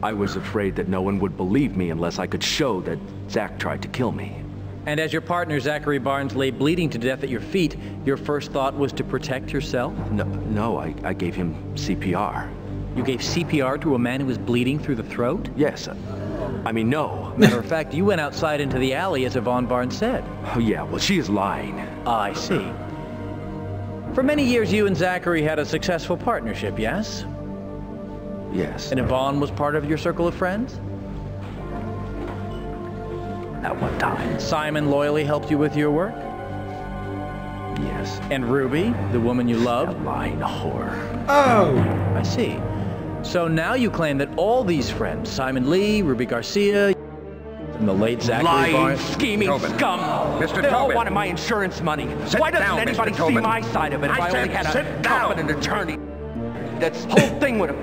I was afraid that no one would believe me unless I could show that Zach tried to kill me. And as your partner Zachary Barnes lay bleeding to death at your feet, your first thought was to protect yourself? No, I gave him CPR. You gave CPR to a man who was bleeding through the throat? Yes. I mean, no. Matter of fact, you went outside into the alley, as Yvonne Barnes said. Oh, yeah, well, she is lying. I see. For many years, you and Zachary had a successful partnership, yes? Yes. And Yvonne was part of your circle of friends? At what time? Simon loyally helped you with your work? Yes. And Ruby, the woman you loved? That lying whore. Oh! I see. So now you claim that all these friends, Simon Lee, Ruby Garcia, and the late Zachary Lying, Barnes... scheming Tobin. scum! Mr. They all Tobin. wanted my insurance money. Sit Why doesn't down, anybody Mr. see Tobin. my side of it if I only had sit a down. competent attorney? That whole thing would have...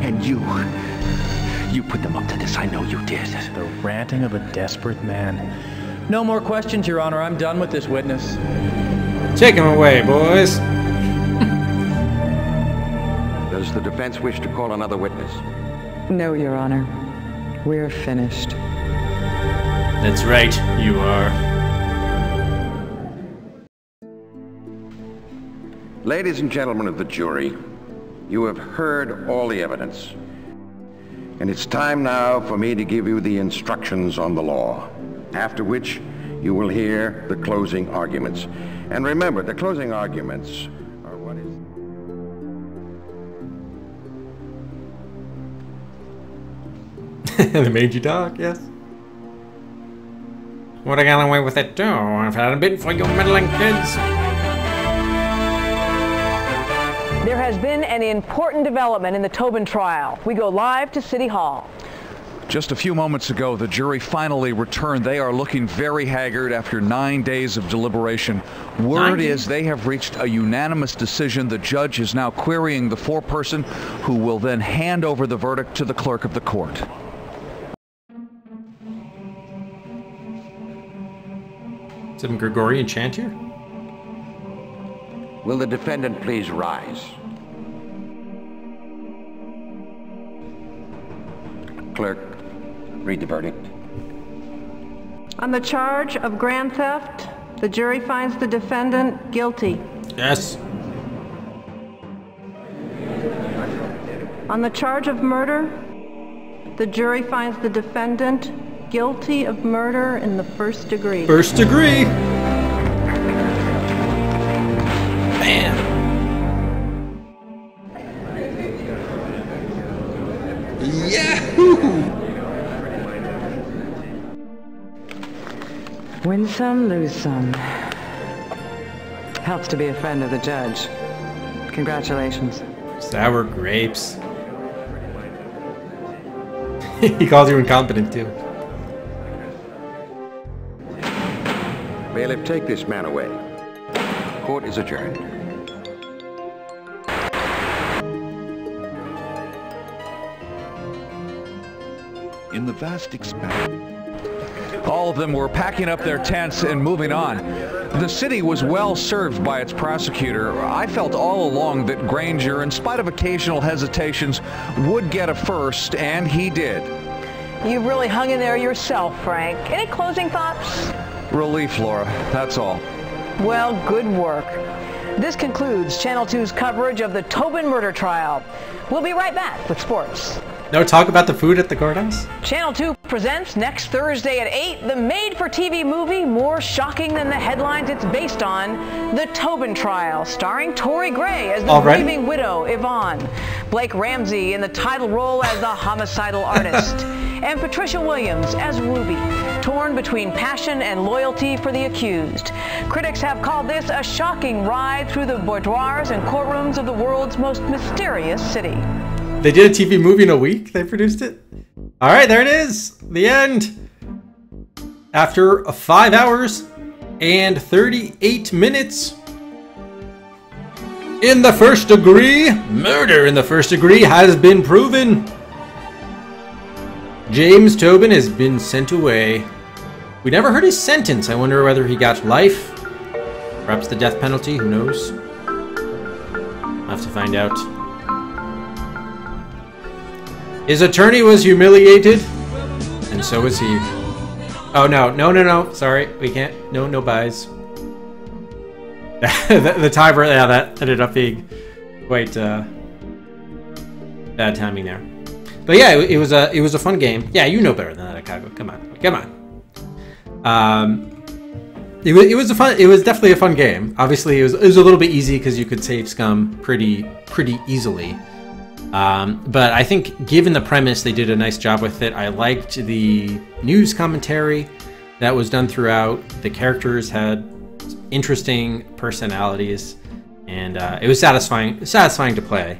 And you put them up to this. I know you did. The ranting of a desperate man. No more questions, Your Honor. I'm done with this witness. Take him away, boys. Does the defense wish to call another witness? No, Your Honor. We're finished. That's right, you are. Ladies and gentlemen of the jury, you have heard all the evidence. And it's time now for me to give you the instructions on the law, after which you will hear the closing arguments. And remember, the closing arguments are what is... They made you talk, yes. Would have gone away with it too if it hadn't been for you meddling kids. There has been an important development in the Tobin trial. We go live to City Hall. Just a few moments ago, the jury finally returned. They are looking very haggard after 9 days of deliberation. Word is they have reached a unanimous decision. The judge is now querying the foreperson, who will then hand over the verdict to the clerk of the court. Some Gregorian chant here? Will the defendant please rise? Clerk, read the verdict. On the charge of grand theft, the jury finds the defendant guilty. Yes. On the charge of murder, the jury finds the defendant guilty of murder in the first degree. First degree. Bam. Yahoo! Win some, lose some. Helps to be a friend of the judge. Congratulations. Sour grapes. He calls you incompetent too. Bailiff, take this man away. Court is adjourned. In the vast expanse... All of them were packing up their tents and moving on. The city was well served by its prosecutor. I felt all along that Granger, in spite of occasional hesitations, would get a first, and he did. You've really hung in there yourself, Frank. Any closing thoughts? Relief, Laura. That's all. Well, good work. This concludes Channel 2's coverage of the Tobin murder trial. We'll be right back with sports. No talk about the food at the courthouse? Channel 2 presents next Thursday at 8 the made-for-TV movie more shocking than the headlines it's based on, The Tobin Trial, starring Tori Gray as the grieving widow Yvonne, Blake Ramsey in the title role as the homicidal artist, and Patricia Williams as Ruby, torn between passion and loyalty for the accused. Critics have called this a shocking ride through the boudoirs and courtrooms of the world's most mysterious city. They did a TV movie in a week? They produced it? All right, there it is. The end. After 5 hours and 38 minutes. In the first degree, murder in the first degree has been proven. James Tobin has been sent away. We never heard his sentence. I wonder whether he got life. Perhaps the death penalty, who knows? I'll have to find out. His attorney was humiliated, and so was he. Oh, no. Sorry, we can't. No buys. the timer, yeah, that ended up being quite bad timing there. But yeah, it was a fun game. Yeah, you know better than that, Akago. Come on. It was definitely a fun game. Obviously, it was a little bit easy because you could save scum pretty easily. But I think given the premise, they did a nice job with it. I liked the news commentary that was done throughout. The characters had interesting personalities, and it was satisfying to play.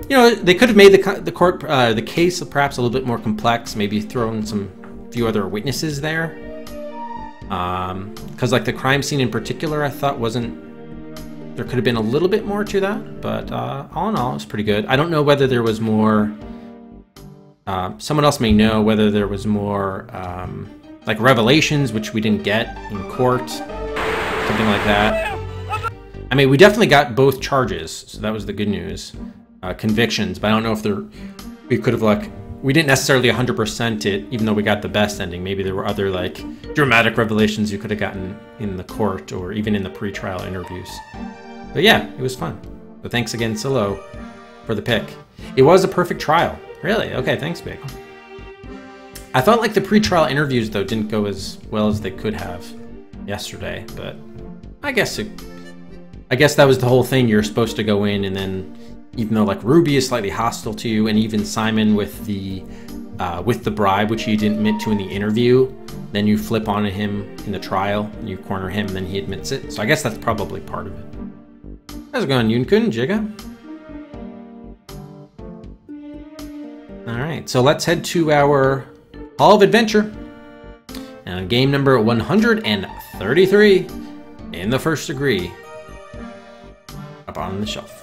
You know, they could have made the case perhaps a little bit more complex, maybe thrown few other witnesses there. Because like the crime scene in particular, I thought there could have been a little bit more to that, but all in all, it was pretty good. I don't know whether there was more. Someone else may know whether there was more like revelations, which we didn't get in court, something like that. I mean, we definitely got both charges, so that was the good news. Convictions, but I don't know if we could have we didn't necessarily 100% it, even though we got the best ending. Maybe there were other dramatic revelations you could have gotten in the court or even in the pre-trial interviews. But yeah, it was fun. So thanks again, Silo, for the pick. It was a perfect trial. Really? Okay, thanks, Big. I thought the pre-trial interviews though didn't go as well as they could have yesterday, but I guess that was the whole thing. You're supposed to go in and then, even though Ruby is slightly hostile to you, and even Simon with the bribe, which he didn't admit to in the interview, then you flip on him in the trial, and you corner him, and then he admits it. So I guess that's probably part of it. How's it going, Yunkun, Jigga? All right, so let's head to our Hall of Adventure. And game number 133 in the first degree up on the shelf.